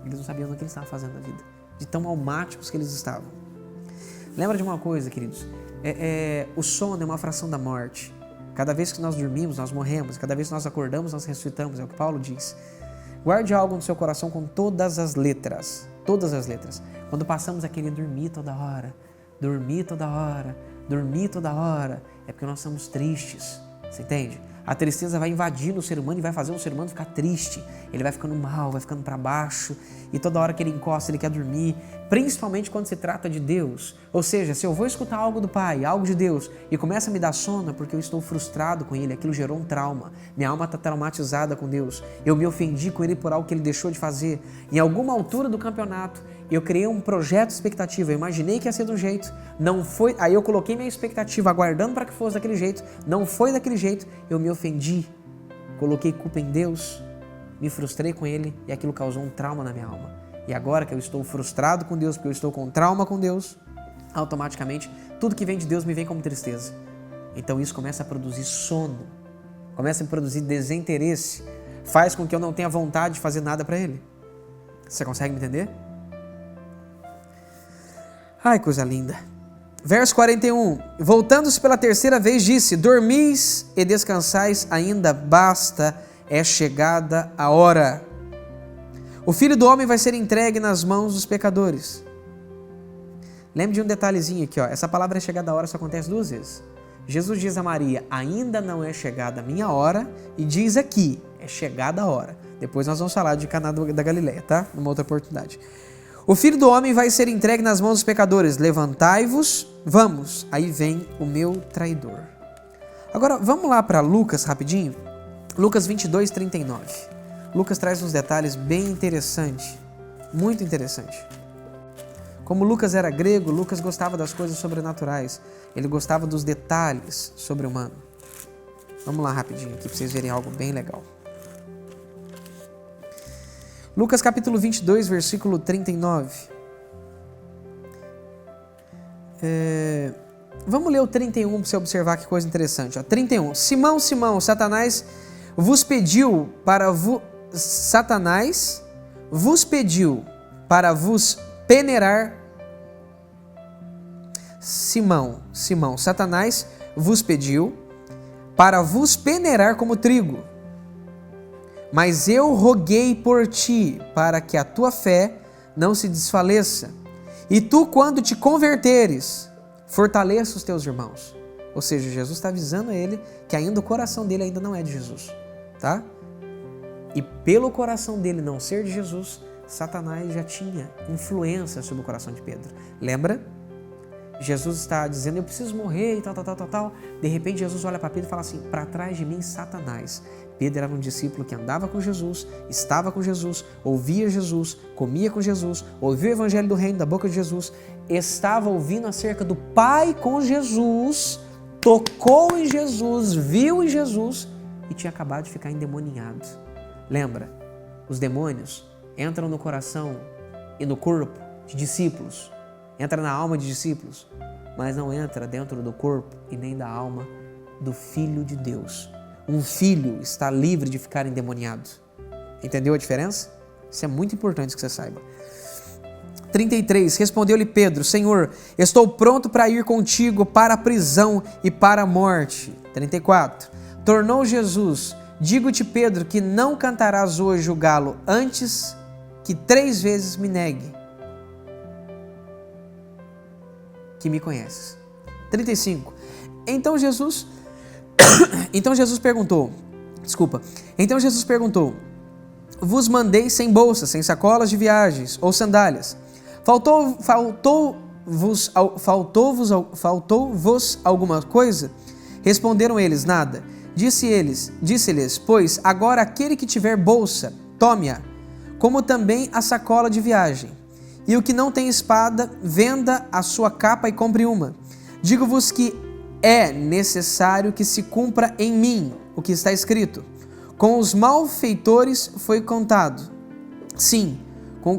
Eles não sabiam o que eles estavam fazendo na vida. De tão almáticos que eles estavam. Lembra de uma coisa, queridos? O sono é uma fração da morte. Cada vez que nós dormimos, nós morremos. Cada vez que nós acordamos, nós ressuscitamos. É o que Paulo diz. Guarde algo no seu coração com todas as letras. Todas as letras. Quando passamos a querer dormir toda hora, dormir toda hora, dormir toda hora, é porque nós somos tristes. Você entende? A tristeza vai invadindo o ser humano e vai fazer o ser humano ficar triste. Ele vai ficando mal, vai ficando para baixo. E toda hora que ele encosta, ele quer dormir. Principalmente quando se trata de Deus. Ou seja, se eu vou escutar algo do Pai, algo de Deus, e começa a me dar sono, é porque eu estou frustrado com Ele. Aquilo gerou um trauma. Minha alma está traumatizada com Deus. Eu me ofendi com Ele por algo que Ele deixou de fazer. Em alguma altura do campeonato, eu criei um projeto de expectativa. Eu imaginei que ia ser de um jeito. Não foi. Aí eu coloquei minha expectativa aguardando para que fosse daquele jeito. Não foi daquele jeito. Eu me ofendi. Coloquei culpa em Deus. Me frustrei com Ele e aquilo causou um trauma na minha alma. E agora que eu estou frustrado com Deus, porque eu estou com trauma com Deus, automaticamente tudo que vem de Deus me vem como tristeza. Então isso começa a produzir sono, começa a produzir desinteresse, faz com que eu não tenha vontade de fazer nada para Ele. Você consegue me entender? Ai, coisa linda. Verso 41. Voltando-se pela terceira vez, disse: dormis e descansais, ainda basta, é chegada a hora. O Filho do Homem vai ser entregue nas mãos dos pecadores. Lembre de um detalhezinho aqui, ó. Essa palavra é chegada a hora só acontece 2 vezes. Jesus diz a Maria: ainda não é chegada a minha hora, e diz aqui: é chegada a hora. Depois nós vamos falar de Caná da Galileia, tá? Numa outra oportunidade. O Filho do Homem vai ser entregue nas mãos dos pecadores. Levantai-vos, vamos, aí vem o meu traidor. Agora, vamos lá para Lucas rapidinho. Lucas 22, 39. Lucas traz uns detalhes bem interessantes, muito interessante. Como Lucas era grego, Lucas gostava das coisas sobrenaturais. Ele gostava dos detalhes sobre-humanos. Vamos lá rapidinho aqui para vocês verem algo bem legal. Lucas capítulo 22, versículo 39. Vamos ler o 31 para você observar que coisa interessante. Ó. 31. Simão, Simão, Satanás vos pediu para vos peneirar. Simão, Satanás vos pediu para vos peneirar como trigo. Mas eu roguei por ti, para que a tua fé não se desfaleça. E tu, quando te converteres, fortaleça os teus irmãos. Ou seja, Jesus está avisando a ele que ainda o coração dele ainda não é de Jesus. Tá? E pelo coração dele não ser de Jesus, Satanás já tinha influência sobre o coração de Pedro. Lembra? Jesus está dizendo, eu preciso morrer e tal. De repente, Jesus olha para Pedro e fala assim, para trás de mim, Satanás. Pedro era um discípulo que andava com Jesus, estava com Jesus, ouvia Jesus, comia com Jesus, ouvia o evangelho do reino da boca de Jesus, estava ouvindo acerca do Pai com Jesus, tocou em Jesus, viu em Jesus e tinha acabado de ficar endemoniado. Lembra? Os demônios entram no coração e no corpo de discípulos, entra na alma de discípulos, mas não entra dentro do corpo e nem da alma do Filho de Deus. Um filho está livre de ficar endemoniado. Entendeu a diferença? Isso é muito importante que você saiba. 33. Respondeu-lhe Pedro, Senhor, estou pronto para ir contigo para a prisão e para a morte. 34. Tornou Jesus, digo-te, Pedro, que não cantarás hoje o galo antes que 3 vezes me negue que me conheces. 35. Então Jesus perguntou, vos mandei sem bolsas, sem sacolas de viagens ou sandálias. Faltou-vos alguma coisa? Responderam eles, nada. Disse-lhes, pois agora aquele que tiver bolsa, tome-a, como também a sacola de viagem. E o que não tem espada, venda a sua capa e compre uma. Digo-vos que é necessário que se cumpra em mim o que está escrito. Com os malfeitores foi contado. Sim,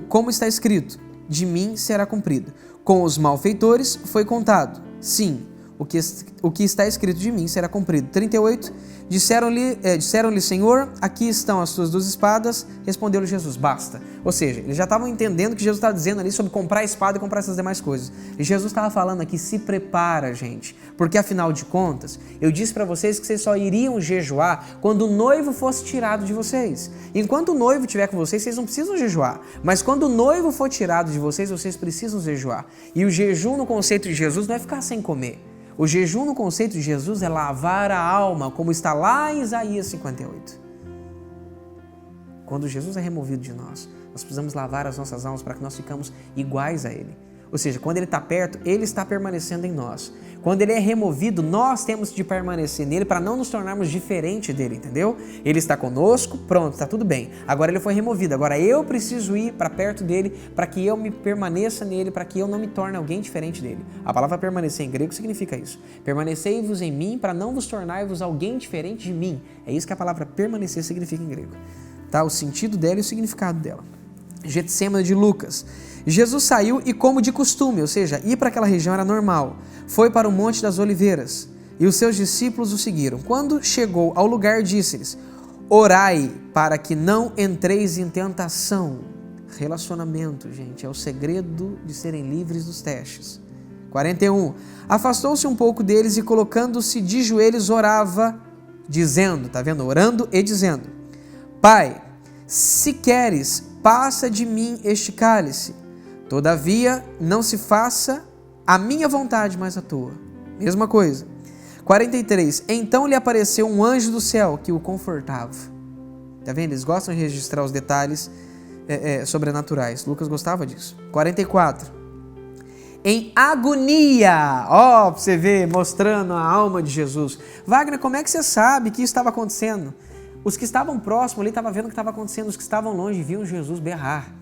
como está escrito, de mim será cumprido. Com os malfeitores foi contado. Sim, o que está escrito de mim será cumprido. 38. Disseram-lhe, Senhor, aqui estão as tuas 2 espadas. Respondeu-lhe Jesus, basta. Ou seja, eles já estavam entendendo que Jesus estava dizendo ali sobre comprar a espada e comprar essas demais coisas. E Jesus estava falando aqui, se prepara, gente. Porque afinal de contas, eu disse para vocês que vocês só iriam jejuar quando o noivo fosse tirado de vocês. Enquanto o noivo estiver com vocês, vocês não precisam jejuar. Mas quando o noivo for tirado de vocês, vocês precisam jejuar. E o jejum no conceito de Jesus não é ficar sem comer. O jejum no conceito de Jesus é lavar a alma, como está lá em Isaías 58. Quando Jesus é removido de nós precisamos lavar as nossas almas para que nós ficamos iguais a Ele. Ou seja, quando Ele está perto, Ele está permanecendo em nós. Quando Ele é removido, nós temos de permanecer nele para não nos tornarmos diferente dele, entendeu? Ele está conosco, pronto, está tudo bem. Agora Ele foi removido, agora eu preciso ir para perto dele para que eu me permaneça nele, para que eu não me torne alguém diferente dele. A palavra permanecer em grego significa isso. Permanecei-vos em mim para não vos tornar-vos alguém diferente de mim. É isso que a palavra permanecer significa em grego. Tá? O sentido dela e o significado dela. Getsêmani de Lucas. Jesus saiu e, como de costume, ou seja, ir para aquela região era normal, foi para o Monte das Oliveiras e os seus discípulos o seguiram. Quando chegou ao lugar, disse-lhes, orai para que não entreis em tentação. Relacionamento, gente, é o segredo de serem livres dos testes. 41. Afastou-se um pouco deles e, colocando-se de joelhos, orava, dizendo, tá vendo? Orando e dizendo, Pai, se queres, passa de mim este cálice. Todavia, não se faça a minha vontade, mas a tua. Mesma coisa. 43. Então lhe apareceu um anjo do céu que o confortava. Tá vendo? Eles gostam de registrar os detalhes sobrenaturais. Lucas gostava disso. 44. Em agonia. Ó, pra você ver, mostrando a alma de Jesus. Wagner, como é que você sabe que isso estava acontecendo? Os que estavam próximos ali estavam vendo o que estava acontecendo. Os que estavam longe viam Jesus berrar.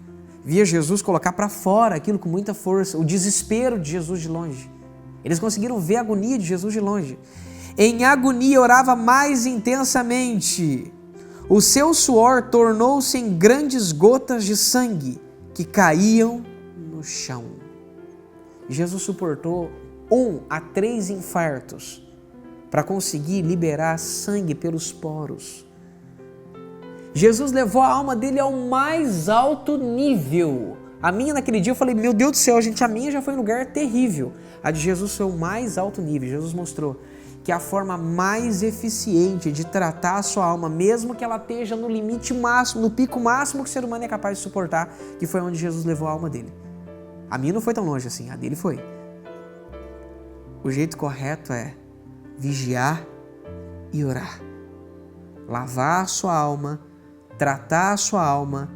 via Jesus colocar para fora aquilo com muita força, o desespero de Jesus de longe. Eles conseguiram ver a agonia de Jesus de longe. Em agonia orava mais intensamente. O seu suor tornou-se em grandes gotas de sangue que caíam no chão. Jesus suportou 1 a 3 infartos para conseguir liberar sangue pelos poros. Jesus levou a alma dele ao mais alto nível. A minha naquele dia eu falei, meu Deus do céu, gente, a minha já foi um lugar terrível. A de Jesus foi o mais alto nível. Jesus mostrou que a forma mais eficiente de tratar a sua alma, mesmo que ela esteja no limite máximo, no pico máximo que o ser humano é capaz de suportar, que foi onde Jesus levou a alma dele. A minha não foi tão longe assim, a dele foi. O jeito correto é vigiar e orar. Lavar a sua alma, tratar a sua alma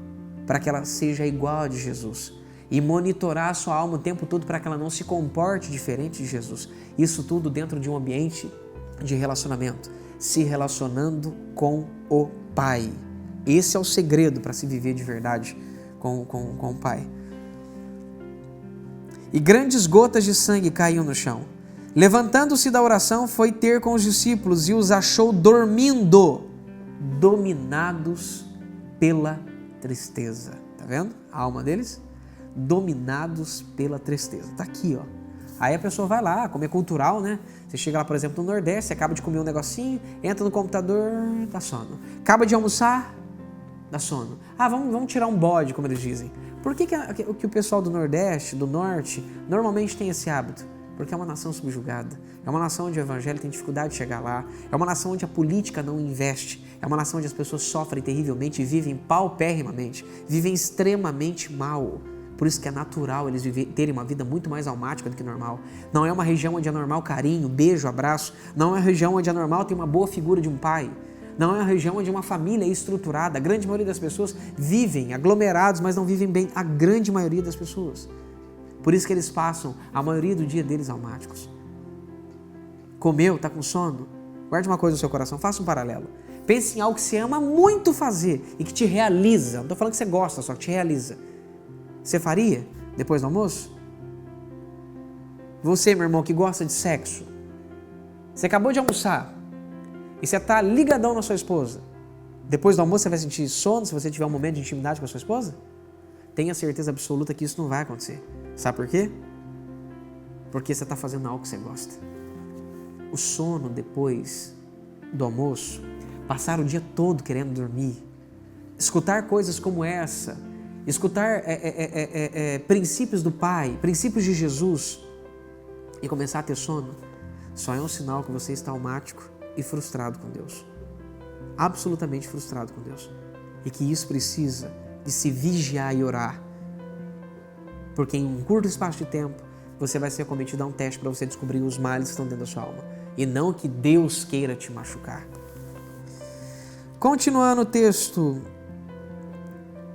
para que ela seja igual a de Jesus. E monitorar a sua alma o tempo todo para que ela não se comporte diferente de Jesus. Isso tudo dentro de um ambiente de relacionamento. Se relacionando com o Pai. Esse é o segredo para se viver de verdade com o Pai. E grandes gotas de sangue caíam no chão. Levantando-se da oração, foi ter com os discípulos e os achou dormindo, dominados pela tristeza. Tá vendo? A alma deles? Dominados pela tristeza. Tá aqui, ó. Aí a pessoa vai lá, comer cultural, né? Você chega lá, por exemplo, no Nordeste, acaba de comer um negocinho, entra no computador, dá sono. Acaba de almoçar, dá sono. Ah, vamos tirar um bode, como eles dizem. Por que o pessoal do Nordeste, do Norte, normalmente tem esse hábito? Porque é uma nação subjugada. É uma nação onde o evangelho tem dificuldade de chegar lá. É uma nação onde a política não investe. É uma nação onde as pessoas sofrem terrivelmente e vivem paupérrimamente. Vivem extremamente mal. Por isso que é natural eles terem uma vida muito mais almática do que normal. Não é uma região onde é normal carinho, beijo, abraço. Não é uma região onde é normal ter uma boa figura de um pai. Não é uma região onde uma família é estruturada. A grande maioria das pessoas vivem aglomerados, mas não vivem bem. A grande maioria das pessoas. Por isso que eles passam a maioria do dia deles almáticos. Comeu, está com sono? Guarde uma coisa no seu coração, faça um paralelo. Pense em algo que você ama muito fazer e que te realiza. Não estou falando que você gosta, só que te realiza. Você faria depois do almoço? Você, meu irmão, que gosta de sexo, você acabou de almoçar e você está ligadão na sua esposa. Depois do almoço você vai sentir sono se você tiver um momento de intimidade com a sua esposa? Tenha certeza absoluta que isso não vai acontecer. Sabe por quê? Porque você está fazendo algo que você gosta. O sono depois do almoço, passar o dia todo querendo dormir, escutar coisas como essa, escutar princípios do Pai, princípios de Jesus e começar a ter sono, só é um sinal que você está almático e frustrado com Deus. Absolutamente frustrado com Deus. E que isso precisa de se vigiar e orar. Porque em um curto espaço de tempo, você vai ser acometido a um teste para você descobrir os males que estão dentro da sua alma. E não que Deus queira te machucar. Continuando o texto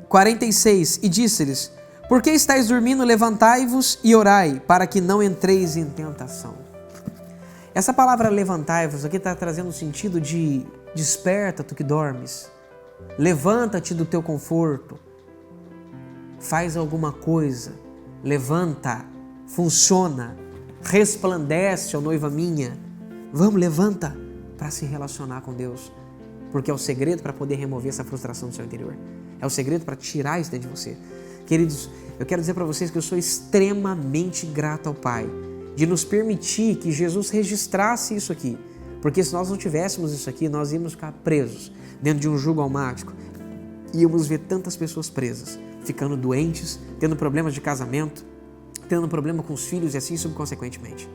46, e disse-lhes, por que estáis dormindo? Levantai-vos e orai, para que não entreis em tentação. Essa palavra levantai-vos aqui está trazendo o sentido de desperta, tu que dormes. Levanta-te do teu conforto. Faz alguma coisa. Levanta, funciona, resplandece, ó noiva minha. Vamos, levanta para se relacionar com Deus. Porque é o segredo para poder remover essa frustração do seu interior. É o segredo para tirar isso dentro de você. Queridos, eu quero dizer para vocês que eu sou extremamente grato ao Pai de nos permitir que Jesus registrasse isso aqui. Porque se nós não tivéssemos isso aqui, nós íamos ficar presos dentro de um jugo almático. Íamos ver tantas pessoas presas, ficando doentes, tendo problemas de casamento, tendo problema com os filhos e assim subconsequentemente.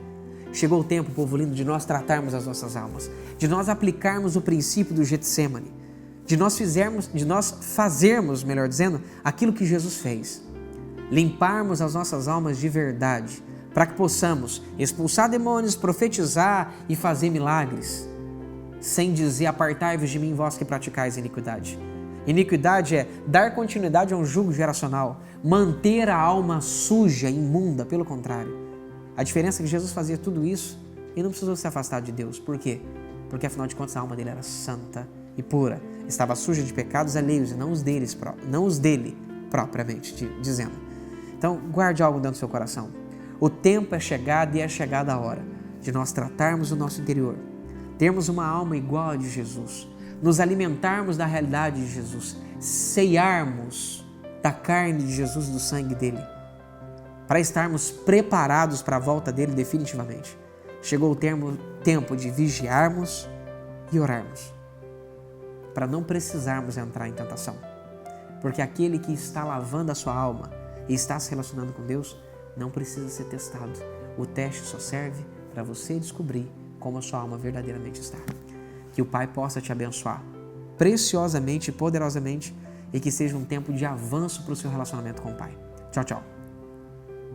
Chegou o tempo, povo lindo, de nós tratarmos as nossas almas, de nós aplicarmos o princípio do Getsemane, de nós fazermos, melhor dizendo, aquilo que Jesus fez. Limparmos as nossas almas de verdade, para que possamos expulsar demônios, profetizar e fazer milagres, sem dizer, apartai-vos de mim, vós que praticais iniquidade. Iniquidade é dar continuidade a um jugo geracional, manter a alma suja, imunda, pelo contrário. A diferença é que Jesus fazia tudo isso e não precisou se afastar de Deus. Por quê? Porque afinal de contas a alma dele era santa e pura. Estava suja de pecados alheios e não os dele propriamente dizendo. Então, guarde algo dentro do seu coração. O tempo é chegado e é chegada a hora de nós tratarmos o nosso interior, termos uma alma igual a de Jesus, nos alimentarmos da realidade de Jesus, ceiarmos da carne de Jesus, do sangue dele, para estarmos preparados para a volta dele definitivamente. Chegou o tempo de vigiarmos e orarmos, para não precisarmos entrar em tentação. Porque aquele que está lavando a sua alma e está se relacionando com Deus, não precisa ser testado. O teste só serve para você descobrir como a sua alma verdadeiramente está. Que o Pai possa te abençoar preciosamente e poderosamente e que seja um tempo de avanço para o seu relacionamento com o Pai. Tchau, tchau.